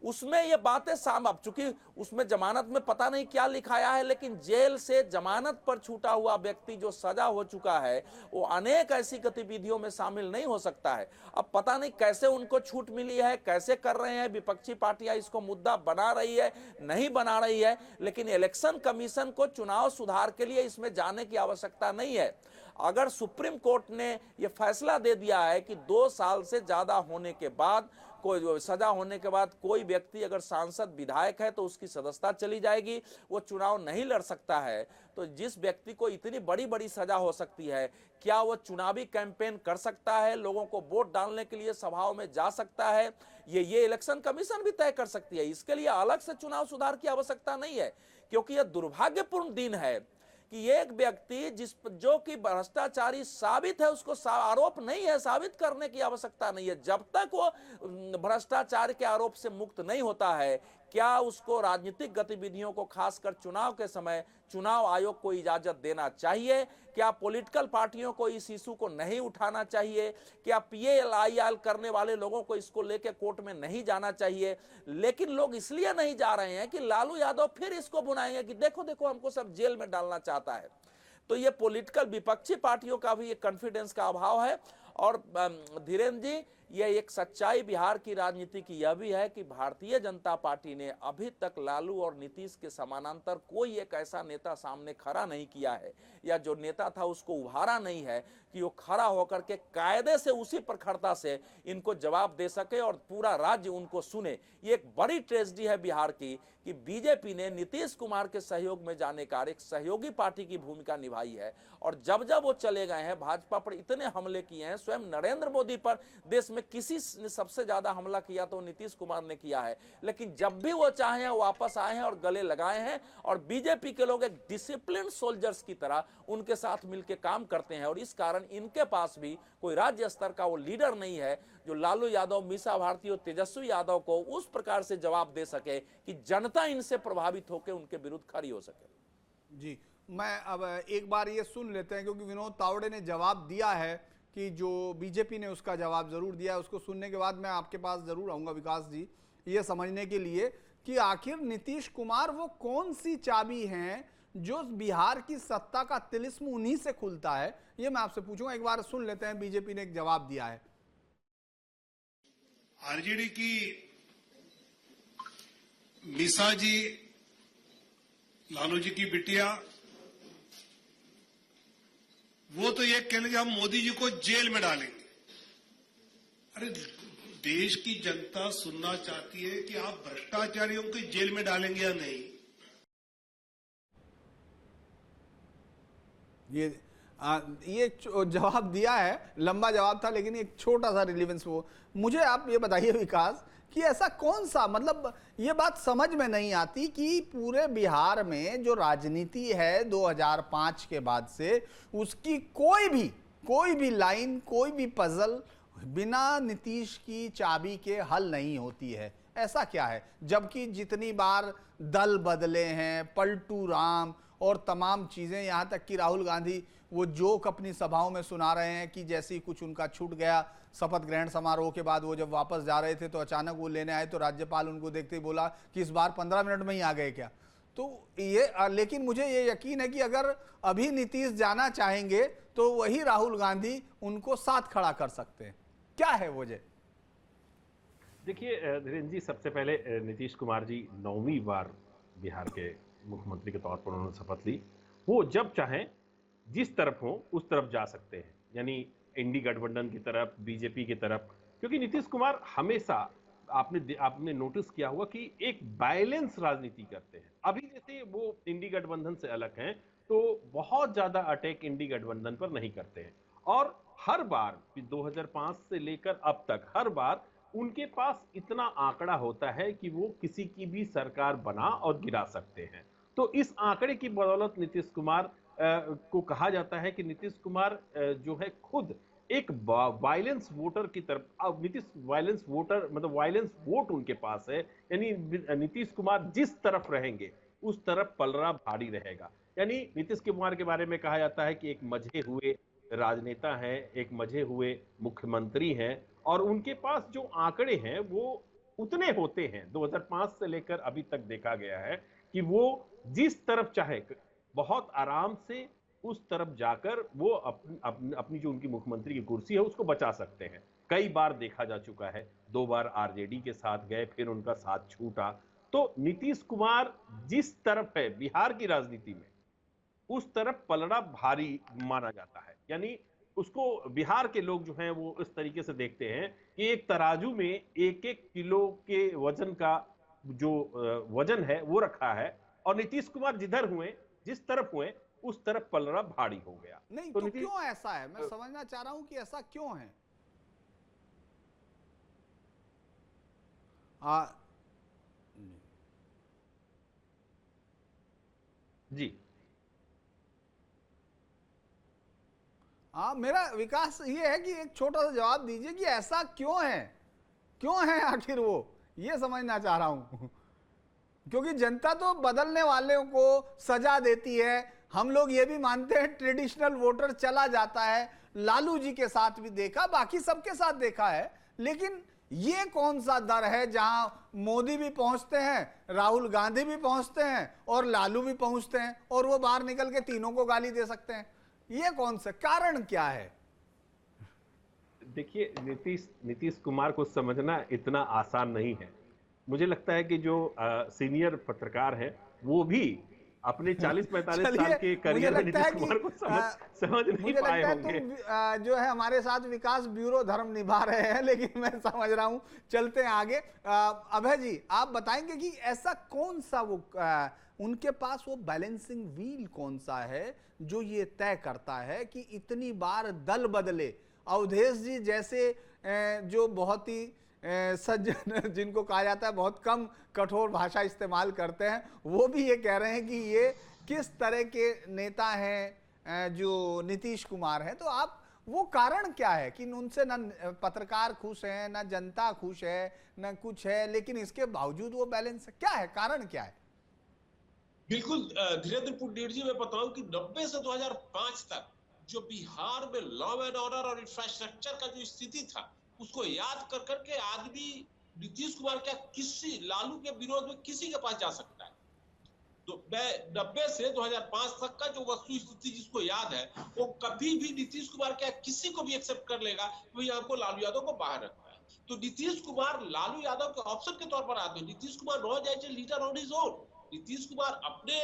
उसमें ये बातें अब चूंकि उसमें जमानत में पता नहीं क्या लिखाया है, लेकिन जेल से जमानत पर छूटा हुआ व्यक्ति जो सजा हो चुका है वो अनेक ऐसी गतिविधियों में शामिल नहीं हो सकता है। अब पता नहीं कैसे उनको छूट मिली है, कैसे कर रहे हैं, विपक्षी पार्टियां इसको मुद्दा बना रही है नहीं बना रही है, लेकिन इलेक्शन कमीशन को चुनाव सुधार के लिए इसमें जाने की आवश्यकता नहीं है। अगर सुप्रीम कोर्ट ने यह फैसला दे दिया है कि 2 साल से ज्यादा होने के बाद, कोई सजा होने के बाद कोई व्यक्ति अगर सांसद विधायक है तो उसकी सदस्यता चली जाएगी, वो चुनाव नहीं लड़ सकता है, तो जिस व्यक्ति को इतनी बड़ी बड़ी सजा हो सकती है, क्या वो चुनावी कैंपेन कर सकता है, लोगों को वोट डालने के लिए सभाओं में जा सकता है, ये इलेक्शन कमीशन भी तय कर सकती है। इसके लिए अलग से चुनाव सुधार की आवश्यकता नहीं है, क्योंकि यह दुर्भाग्यपूर्ण दिन है कि एक व्यक्ति जो कि भ्रष्टाचारी साबित है, उसको आरोप नहीं है, साबित करने की आवश्यकता नहीं है। जब तक वो भ्रष्टाचार के आरोप से मुक्त नहीं होता है, क्या उसको राजनीतिक गतिविधियों को खासकर चुनाव के समय चुनाव आयोग को इजाजत देना चाहिए? क्या पॉलिटिकल पार्टियों को इस इशू को नहीं उठाना चाहिए? क्या PALIL करने वाले लोगों को इसको लेकर कोर्ट में नहीं जाना चाहिए? लेकिन लोग इसलिए नहीं जा रहे हैं कि लालू यादव फिर इसको बुनाएंगे कि देखो देखो हमको सब जेल में डालना चाहता है। तो ये पॉलिटिकल विपक्षी पार्टियों का भी एक कॉन्फिडेंस का अभाव है। और धीरेन्द्र जी, यह एक सच्चाई बिहार की राजनीति की यह भी है कि भारतीय जनता पार्टी ने अभी तक लालू और नीतीश के समानांतर कोई एक ऐसा नेता सामने खड़ा नहीं किया है, या जो नेता था उसको उभारा नहीं है कि वो खड़ा होकर के कायदे से उसी प्रखरता से इनको जवाब दे सके और पूरा राज्य उनको सुने। ये एक बड़ी ट्रेजेडी है बिहार की कि बीजेपी ने नीतीश कुमार के सहयोग में जाने का एक सहयोगी पार्टी की भूमिका निभाई है, और जब जब वो चले गए हैं भाजपा पर इतने हमले किए हैं। स्वयं नरेंद्र मोदी पर देश में किसी ने सबसे ज्यादा हमला किया तो नीतीश कुमार ने किया है, लेकिन जब भी वो चाहे वापस आए हैं और गले लगाए हैं, और बीजेपी के लोग एक डिसिप्लिन सोल्जर्स की तरह उनके साथ मिलकर काम करते हैं। और इस कारण इनके पास भी कोई राज्य स्तर का वो लीडर नहीं है जो लालू यादव, मीसा भारती और तेजस्वी यादव को उस प्रकार से जवाब दे सके कि जनता इनसे प्रभावित होकर उनके विरुद्ध खड़ी हो सके। जी, मैं अब एक बार ये सुन लेते हैं, क्योंकि विनोद तावड़े ने जवाब दिया है कि जो बीजेपी ने उसका जवाब जरूर दिया है। उसको सुनने के बाद मैं आपके पास जरूर आऊंगा विकास जी, ये समझने के लिए कि आखिर नीतीश कुमार वो कौन सी चाबी हैं जो बिहार की सत्ता का तिलिस्म उन्हीं से खुलता है। ये मैं आपसे पूछूंगा, एक बार सुन लेते हैं। बीजेपी ने एक जवाब दिया है। आरजेडी की मीसा जी, लालू जी की बिटिया, वो तो ये कहने कि हम मोदी जी को जेल में डालेंगे। अरे देश की जनता सुनना चाहती है कि आप भ्रष्टाचारियों को जेल में डालेंगे या नहीं। ये जवाब दिया है, लंबा जवाब था, लेकिन एक छोटा सा रिलीवेंस। वो मुझे आप ये बताइए विकास कि ऐसा कौन सा, मतलब ये बात समझ में नहीं आती कि पूरे बिहार में जो राजनीति है 2005 के बाद से, उसकी कोई भी लाइन, कोई भी पजल बिना नीतीश की चाबी के हल नहीं होती है। ऐसा क्या है? जबकि जितनी बार दल बदले हैं, पलटू राम और तमाम चीजें, यहां तक कि राहुल गांधी वो जोक अपनी सभाओं में सुना रहे हैं कि जैसे ही कुछ उनका छूट गया शपथ ग्रहण समारोह के बाद, वो जब वापस जा रहे थे तो अचानक वो लेने आए तो राज्यपाल उनको देखते ही बोला कि इस बार 15 मिनट में ही आ गए क्या। तो ये, लेकिन मुझे ये यकीन है कि अगर अभी नीतीश जाना चाहेंगे तो वही राहुल गांधी उनको साथ खड़ा कर सकते हैं। क्या है वजह? देखिए धीरेन्द्र जी, सबसे पहले नीतीश कुमार जी 9वीं बार बिहार के मुख्यमंत्री के तौर पर उन्होंने शपथ ली। वो जब चाहें जिस तरफ हो उस तरफ जा सकते हैं, यानी इंडी गठबंधन की तरफ, बीजेपी की तरफ। क्योंकि नीतीश कुमार हमेशा, आपने नोटिस किया होगा कि एक बैलेंस राजनीति करते हैं। अभी जैसे वो इंडी गठबंधन से अलग हैं तो बहुत ज्यादा अटैक इंडी गठबंधन पर नहीं करते हैं, और हर बार 2005 से लेकर अब तक हर बार उनके पास इतना आंकड़ा होता है कि वो किसी की भी सरकार बना और गिरा सकते हैं। तो इस आंकड़े की बदौलत नीतीश कुमार को कहा जाता है कि नीतीश कुमार जो है खुद एक वायलेंस वोटर की तरफ, अब नीतीश वायलेंस वोटर मतलब वायलेंस वोट उनके पास है, यानी नीतीश कुमार जिस तरफ रहेंगे उस तरफ पलड़ा भारी रहेगा। यानी नीतीश कुमार के बारे में कहा जाता है कि एक मजे हुए राजनेता हैं, एक मजे हुए मुख्यमंत्री हैं, और उनके पास जो आंकड़े हैं वो उतने होते हैं। 2005 से लेकर अभी तक देखा गया है कि वो जिस तरफ चाहे बहुत आराम से उस तरफ जाकर वो अपनी जो उनकी मुख्यमंत्री की कुर्सी है उसको बचा सकते हैं। कई बार देखा जा चुका है, 2 बार आरजेडी के साथ गए, फिर उनका साथ छूटा। तो नीतीश कुमार जिस तरफ है बिहार की राजनीति में, उस तरफ पलड़ा भारी माना जाता है। यानी उसको बिहार के लोग जो हैं वो इस तरीके से देखते हैं कि एक तराजू में 1-1 किलो के वजन का जो वजन है वो रखा है, और नीतीश कुमार जिधर हुए, जिस तरफ हुए, उस तरफ पलड़ा भारी हो गया। नहीं तो क्यों ऐसा है, मैं समझना चाह रहा हूं कि ऐसा क्यों है। जी मेरा विकास ये है कि एक छोटा सा जवाब दीजिए कि ऐसा क्यों है, क्यों है आखिर, वो ये समझना चाह रहा हूं। क्योंकि जनता तो बदलने वालों को सजा देती है। हम लोग ये भी मानते हैं ट्रेडिशनल वोटर चला जाता है, लालू जी के साथ भी देखा, बाकी सबके साथ देखा है। लेकिन ये कौन सा दर है जहां मोदी भी पहुंचते हैं, राहुल गांधी भी पहुंचते हैं और लालू भी पहुंचते हैं, और वो बाहर निकल के तीनों को गाली दे सकते हैं। ये कौन सा कारण क्या है? देखिए, नीतीश कुमार को समझना इतना आसान नहीं है। मुझे लगता है कि जो सीनियर पत्रकार हैं वो भी अपने 40-45 साल के करियर में नीतीश कुमार को समझ नहीं पाए होंगे। तुम जो है हमारे साथ विकास ब्यूरो धर्म निभा रहे हैं, लेकिन मैं समझ रहा हूं, चलते हैं आगे। अभय जी, आप बताएंगे कि ऐसा कौन सा वो उनके पास वो बैलेंसिंग व्हील कौन सा है जो ये तय करता है कि इतनी बार दल बदले। अवधेश जी जैसे जो बहुत ही सज्जन, जिनको कहा जाता है बहुत कम कठोर भाषा इस्तेमाल करते हैं, वो भी ये कह रहे हैं कि ये किस तरह के नेता हैं जो नीतीश कुमार हैं। तो आप वो कारण क्या है कि उनसे ना पत्रकार खुश हैं, ना जनता खुश है, ना कुछ है, लेकिन इसके बावजूद वो बैलेंस क्या है, कारण क्या है? बिल्कुल धीरेन्द्र पुंडीर जी, मैं बताऊं कि 90 से 2005 तक जो बिहार में लॉ एंड ऑर्डर और इंफ्रास्ट्रक्चर का जो स्थिति था उसको याद कर करके आदमी नीतीश कुमार क्या किसी लालू के विरोध में किसी के पास जा सकता है। तो 90 से 2005 तक का जो वस्तु स्थिति जिसको याद है, वो कभी भी नीतीश कुमार क्या किसी को भी एक्सेप्ट कर लेगा तो भैया हमको लालू यादव को बाहर रखना है। तो नीतीश कुमार लालू यादव के ऑप्शन के तौर पर आते हैं। Nitish Kumar not as a leader on his own. Nitish Kumar अपने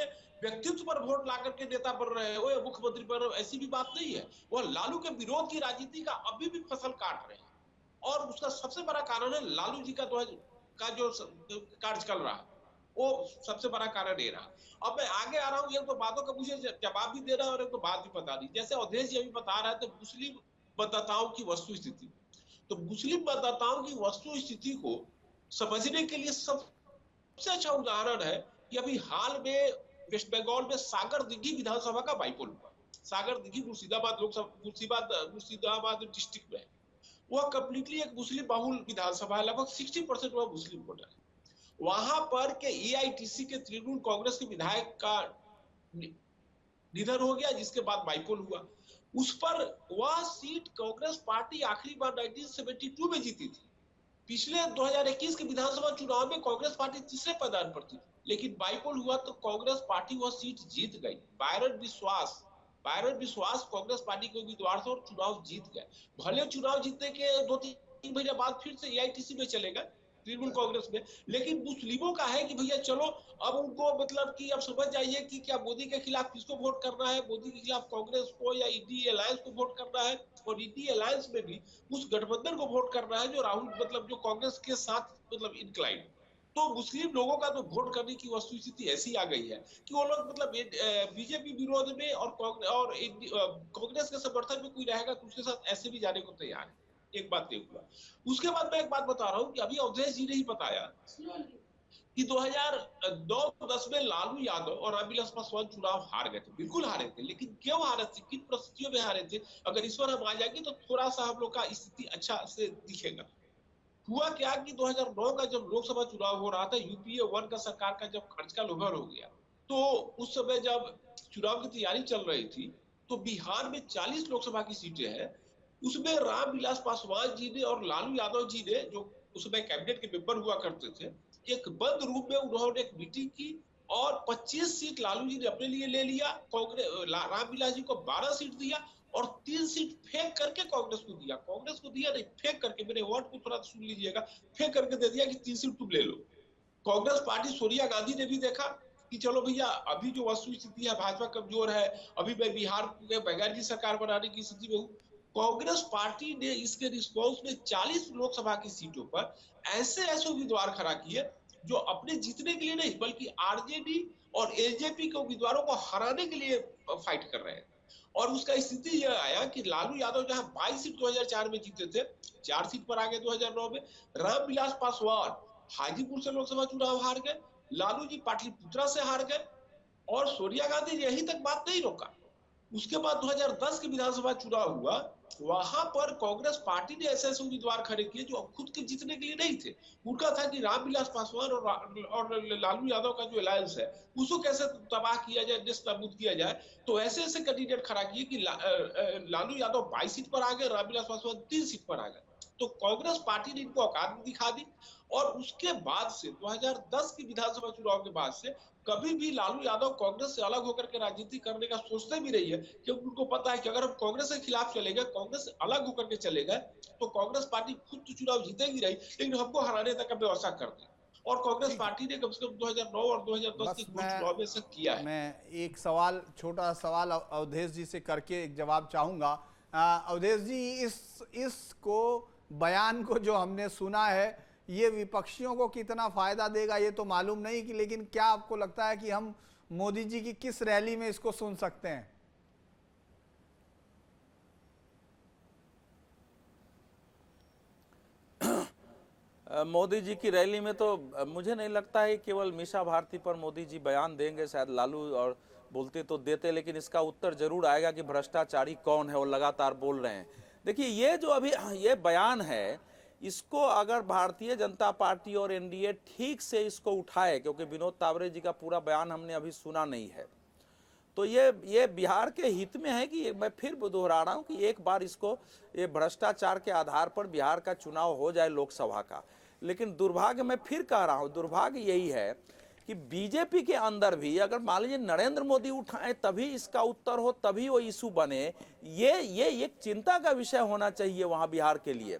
व्यक्तित्व पर वोट ला करके नेता बन रहे हैं, वो मुख्यमंत्री पर, ऐसी भी बात नहीं है। वह लालू के विरोध की राजनीति का अभी भी फसल काट रहे हैं, और उसका सबसे बड़ा कारण है लालू जी का जो कार्यकाल रहा, वो सबसे बड़ा कारण ये रहा। अब मैं आगे आ रहा हूँ, ये तो बातों का मुझे जवाब भी देना और एक तो बात भी बता दी। जैसे अवधेश जी अभी बता रहे थे मुस्लिम मतदाताओं की वस्तु स्थिति, तो मुस्लिम मतदाताओं की वस्तु स्थिति को समझने के लिए सबसे अच्छा उदाहरण है कि अभी हाल में वेस्ट बंगाल में सागर दिघी विधानसभा का बाईपोल हुआ। सागर दिघी मुर्शिदाबाद लोकसभा, मुर्शिदाबाद डिस्ट्रिक्ट में, वह कंप्लीटली एक मुस्लिम बहुल विधानसभा है, लगभग 60% वह मुस्लिम वोटर है। वहां पर के एआईटीसी के तृणमूल कांग्रेस के विधायक का निधन हो गया, जिसके बाद बाईपोल हुआ। उस पर वह सीट कांग्रेस पार्टी आखिरी बार 1972 में जीती थी। पिछले 2021 के विधानसभा चुनाव में कांग्रेस पार्टी तीसरे पायदान पर थी, लेकिन बाईपोल हुआ तो कांग्रेस पार्टी वह सीट जीत गई। बायरन विश्वास कांग्रेस पार्टी के उम्मीदवार थे और चुनाव जीत गए। भले चुनाव जीतने के 2-3 महीने बाद फिर से एआईटीसी में चले गए, तृणमूल कांग्रेस में। लेकिन मुस्लिमों का है कि भैया चलो अब उनको मतलब कि अब समझ जाइए कि क्या मोदी के खिलाफ किसको वोट करना है, मोदी के खिलाफ कांग्रेस को या इंडी अलायंस को वोट करना है। और इंडी अलायंस में भी उस गठबंधन को वोट करना है जो राहुल मतलब जो कांग्रेस के साथ मतलब इंक्लाइन। तो मुस्लिम लोगों का तो वोट करने की वस्तु स्थिति ऐसी आ गई है कि वो लोग मतलब बीजेपी विरोध में और कांग्रेस के समर्थन में कोई रहेगा तो उसके साथ ऐसे भी जाने को तैयार है। एक बात ये हुआ। उसके बाद मैं एक बात बता रहा हूँ कि अभी अवधेश जी ने ही बताया कि 2009-10 2010 में लालू यादव और रामविलास पासवान चुनाव हार गए थे, बिल्कुल हारे थे, लेकिन क्यों हारे थे, किन परिस्थितियों में हारे थे, अगर इस पर हम आ जाएंगे तो थोड़ा सा हम लोग का स्थिति अच्छा से दिखेगा। हुआ क्या कि 2009 का जब लोकसभा चुनाव हो रहा था, यूपीए 1 का सरकार का जब खर्च का लोहर हो गया, तो उस समय जब चुनाव की तैयारी चल रही थी, तो बिहार में 40 लोकसभा की सीटें हैं, उसमें रामविलास पासवान जी ने और लालू यादव जी ने, जो उस समय कैबिनेट के मेंबर हुआ करते थे, एक बंद रूम में उन्होंने एक मीटिंग की और 25 सीट लालू जी ने अपने लिए ले लिया, कांग्रेस रामविलास जी को 12 सीट दिया और 3 सीट फेंक करके कांग्रेस को दिया। कांग्रेस को दिया नहीं, फेंक करके, मेरे वर्ड को थोड़ा सुन लीजिएगा, फेंक करके दे दिया कि 3 सीट तुम ले लो। कांग्रेस पार्टी सोनिया गांधी ने भी देखा कि चलो भैया, अभी जो वस्तु स्थिति है, भाजपा कमजोर है, अभी मैं बिहार के बगैर की सरकार बनाने की स्थिति में हूं। कांग्रेस पार्टी ने इसके रिस्पॉन्स में 40 लोकसभा की सीटों पर ऐसे ऐसे उम्मीदवार खड़ा किए जो अपने जीतने के लिए नहीं, बल्कि आरजेडी और एलजेपी के उम्मीदवारों को हराने के लिए फाइट कर रहे हैं। और उसका स्थिति यह आया कि लालू यादव जहां 22 सीट 2004 में जीते थे, 4 सीट पर आ गए 2009 में। रामविलास पासवान हाजीपुर से लोकसभा चुनाव हार गए, लालू जी पाटलिपुत्रा से हार गए और सोनिया गांधी ने यहीं तक बात नहीं रोका। उसके बाद 2010 के विधानसभा चुनाव हुआ, वहां पर कांग्रेस पार्टी ने ऐसे ऐसे उम्मीदवार खड़े किए जो खुद के जीतने के लिए नहीं थे। उनका था कि रामविलास पासवान और लालू यादव का जो अलायंस है उसको कैसे तबाह किया जाए, नेस्तनाबूद किया जाए। तो ऐसे ऐसे कैंडिडेट खड़ा किए कि लालू यादव 22 सीट पर आ गए, रामविलास पासवान 3 सीट पर आ गए। तो कांग्रेस पार्टी ने इनको औकात दिखा दी और उसके बाद से 2010 की विधानसभा चुनाव के बाद से कभी भी लालू यादव कांग्रेस से अलग होकर के राजनीति करने का सोचते भी नहीं है, क्योंकि उनको पता है कि अगर हम कांग्रेस के खिलाफ चलेंगे, कांग्रेस से अलग होकर के चलेगा, तो कांग्रेस पार्टी खुद तो चुनाव जीतेगी नहीं, लेकिन हमको हराने तक का व्यवस्था कर दी। और कांग्रेस पार्टी ने कम से कम 2009 और 2010 के चुनाव में ऐसा किया है। मैं एक सवाल, छोटा सवाल अवधेश जी से करके एक जवाब चाहूंगा। अवधेश जी, इसको बयान को जो हमने सुना है, ये विपक्षियों को कितना फायदा देगा ये तो मालूम नहीं कि, लेकिन क्या आपको लगता है कि हम मोदी जी की किस रैली में इसको सुन सकते हैं? मोदी जी की रैली में तो मुझे नहीं लगता है केवल मीसा भारती पर मोदी जी बयान देंगे, शायद लालू और बोलते तो देते, लेकिन इसका उत्तर जरूर आएगा कि भ्रष्टाचारी कौन है, वो लगातार बोल रहे हैं। देखिए, ये जो अभी ये बयान है, इसको अगर भारतीय जनता पार्टी और एनडीए ठीक से इसको उठाए, क्योंकि विनोद तावरे जी का पूरा बयान हमने अभी सुना नहीं है, तो ये बिहार के हित में है कि मैं फिर दोहरा रहा हूं कि एक बार इसको, ये भ्रष्टाचार के आधार पर बिहार का चुनाव हो जाए लोकसभा का। लेकिन दुर्भाग्य, मैं फिर कह रहा हूं, दुर्भाग्य यही है कि बीजेपी के अंदर भी अगर मान लीजिए नरेंद्र मोदी उठाए तभी इसका उत्तर हो, तभी वो इशू बने, ये एक चिंता का विषय होना चाहिए वहां बिहार के लिए।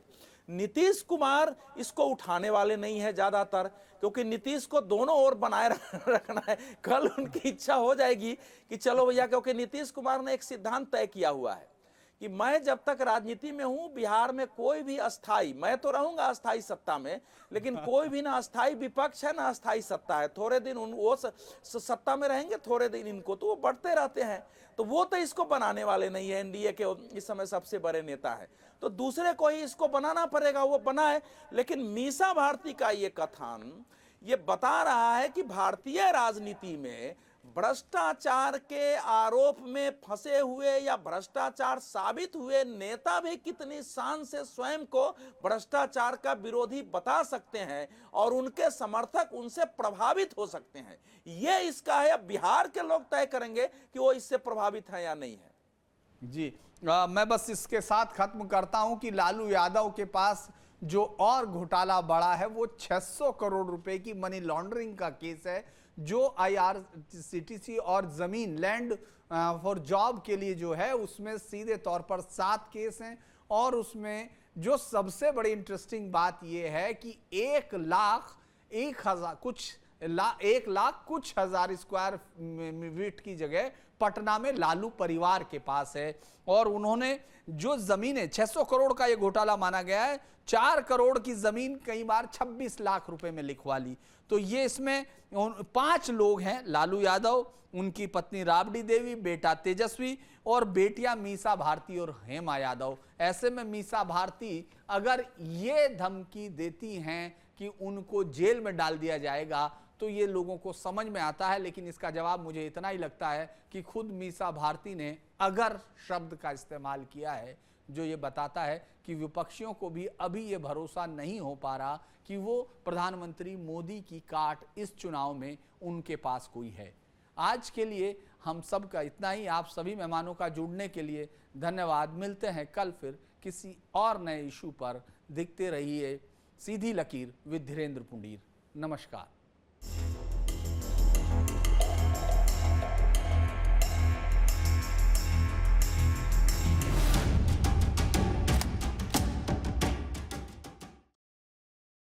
नीतीश कुमार इसको उठाने वाले नहीं है ज्यादातर, क्योंकि नीतीश को दोनों ओर बनाए रखना है। कल उनकी इच्छा हो जाएगी कि चलो भैया, क्योंकि नीतीश कुमार ने एक सिद्धांत तय किया हुआ है कि मैं जब तक राजनीति में हूं, बिहार में कोई भी अस्थाई, मैं तो रहूंगा अस्थाई सत्ता में, लेकिन कोई भी ना अस्थाई विपक्ष है ना अस्थाई सत्ता है। थोड़े दिन वो सत्ता में रहेंगे, थोड़े दिन इनको, तो वो बढ़ते रहते हैं। तो वो तो इसको बनाने वाले नहीं है। एनडीए के इस समय सबसे बड़े नेता है, तो दूसरे को ही इसको बनाना पड़ेगा, वो बनाए। लेकिन मीसा भारती का ये कथन ये बता रहा है कि भारतीय राजनीति में भ्रष्टाचार के आरोप में फंसे हुए या भ्रष्टाचार साबित हुए नेता भी कितनी शान से स्वयं को भ्रष्टाचार का विरोधी बता सकते हैं और उनके समर्थक उनसे प्रभावित हो सकते हैं। ये इसका है, बिहार के लोग तय करेंगे कि वो इससे प्रभावित है या नहीं है। जी, मैं बस इसके साथ खत्म करता हूं कि लालू यादव के पास जो और घोटाला बड़ा है वो 600 करोड़ रुपए की मनी लॉन्ड्रिंग का केस है, जो IRCTC और जमीन लैंड फॉर जॉब के लिए जो है उसमें सीधे तौर पर 7 केस हैं। और उसमें जो सबसे बड़ी इंटरेस्टिंग बात यह है कि 1 लाख कुछ हजार स्क्वायर फीट की जगह पटना में लालू परिवार के पास है। और उन्होंने जो जमीनें, 600 करोड़ का ये घोटाला माना गया है, 4 करोड़ की जमीन कई बार 26 लाख रुपए में लिखवा ली। तो ये इसमें 5 लोग हैं, लालू यादव, उनकी पत्नी राबड़ी देवी, बेटा तेजस्वी और बेटियां मीसा भारती और हेमा यादव। ऐसे में मीसा भारती अगर ये धमकी देती हैं कि उनको जेल में डाल दिया जाएगा, तो ये लोगों को समझ में आता है। लेकिन इसका जवाब मुझे इतना ही लगता है कि खुद मीसा भारती ने अगर शब्द का इस्तेमाल किया है, जो ये बताता है कि विपक्षियों को भी अभी ये भरोसा नहीं हो पा रहा कि वो प्रधानमंत्री मोदी की काट इस चुनाव में उनके पास कोई है। आज के लिए हम सब का इतना ही। आप सभी मेहमानों का जुड़ने के लिए धन्यवाद। मिलते हैं कल फिर किसी और नए इशू पर। देखते रहिए सीधी लकीर विद धीरेन्द्र पुंडीर। नमस्कार।